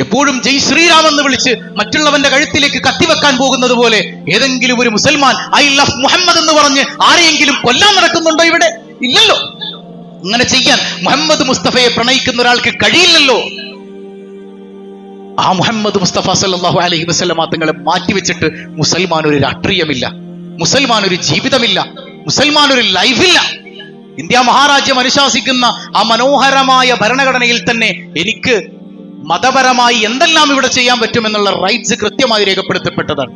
എപ്പോഴും ജയ് ശ്രീറാം എന്ന് വിളിച്ച് മറ്റുള്ളവന്റെ കഴുത്തിലേക്ക് കത്തിവെക്കാൻ പോകുന്നത് പോലെ ഏതെങ്കിലും ഒരു മുസൽമാൻ ഐ ലവ് മുഹമ്മദ് എന്ന് പറഞ്ഞ് ആരെയെങ്കിലും കൊല്ലാൻ നടക്കുന്നുണ്ടോ ഇവിടെ? ഇല്ലല്ലോ. അങ്ങനെ ചെയ്യാൻ മുഹമ്മദ് മുസ്തഫയെ പ്രണയിക്കുന്ന ഒരാൾക്ക് കഴിയില്ലല്ലോ. ആ മുഹമ്മദ് മുസ്തഫ സല്ലല്ലാഹു അലൈഹി വസല്ലമ തങ്ങളെ മാറ്റിവെച്ചിട്ട് മുസൽമാൻ ഒരു രാഷ്ട്രീയമില്ല, മുസൽമാൻ ഒരു ജീവിതമില്ല, മുസൽമാൻ ഒരു ലൈഫില്ല. ഇന്ത്യ മഹാരാജ്യം അനുശാസിക്കുന്ന ആ മനോഹരമായ ഭരണഘടനയിൽ തന്നെ എനിക്ക് മതപരമായി എന്തെല്ലാം ഇവിടെ ചെയ്യാൻ പറ്റുമെന്നുള്ള റൈറ്റ്സ് കൃത്യമായി രേഖപ്പെടുത്തപ്പെട്ടതാണ്.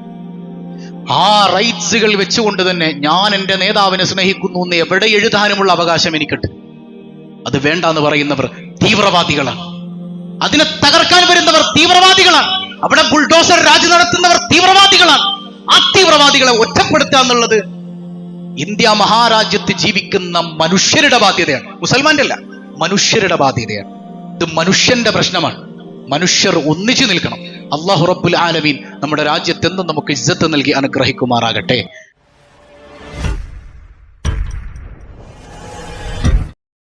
ആ റൈറ്റ്സുകൾ വെച്ചുകൊണ്ട് തന്നെ ഞാൻ എൻ്റെ നേതാവിനെ സ്നേഹിക്കുന്നു എന്ന് എവിടെ എഴുതാനുമുള്ള അവകാശം എനിക്കുണ്ട്. അത് വേണ്ട എന്ന് പറയുന്നവർ തീവ്രവാദികളാണ്. അതിനെ തകർക്കാൻ വരുന്നവർ തീവ്രവാദികളാണ്. അവിടെ ബുൾഡോസർ രാജ് നടത്തുന്നവർ തീവ്രവാദികളാണ്. ആ തീവ്രവാദികളെ ഒറ്റപ്പെടുത്തുക എന്നുള്ളത് ഇന്ത്യ മഹാരാജ്യത്ത് ജീവിക്കുന്ന മനുഷ്യരുടെ ബാധ്യതയാണ്. മുസൽമാന്റെ അല്ല, മനുഷ്യരുടെ ബാധ്യതയാണ്. ഇത് മനുഷ്യന്റെ പ്രശ്നമാണ്. മനുഷ്യർ ഒന്നിച്ചു നിൽക്കണം. അല്ലാഹു റബ്ബുൽ ആലമീൻ നമ്മുടെ രാജ്യത്തെന്നും നമുക്ക് ഇസ്സത്ത് നൽകി അനുഗ്രഹിക്കുമാറാകട്ടെ.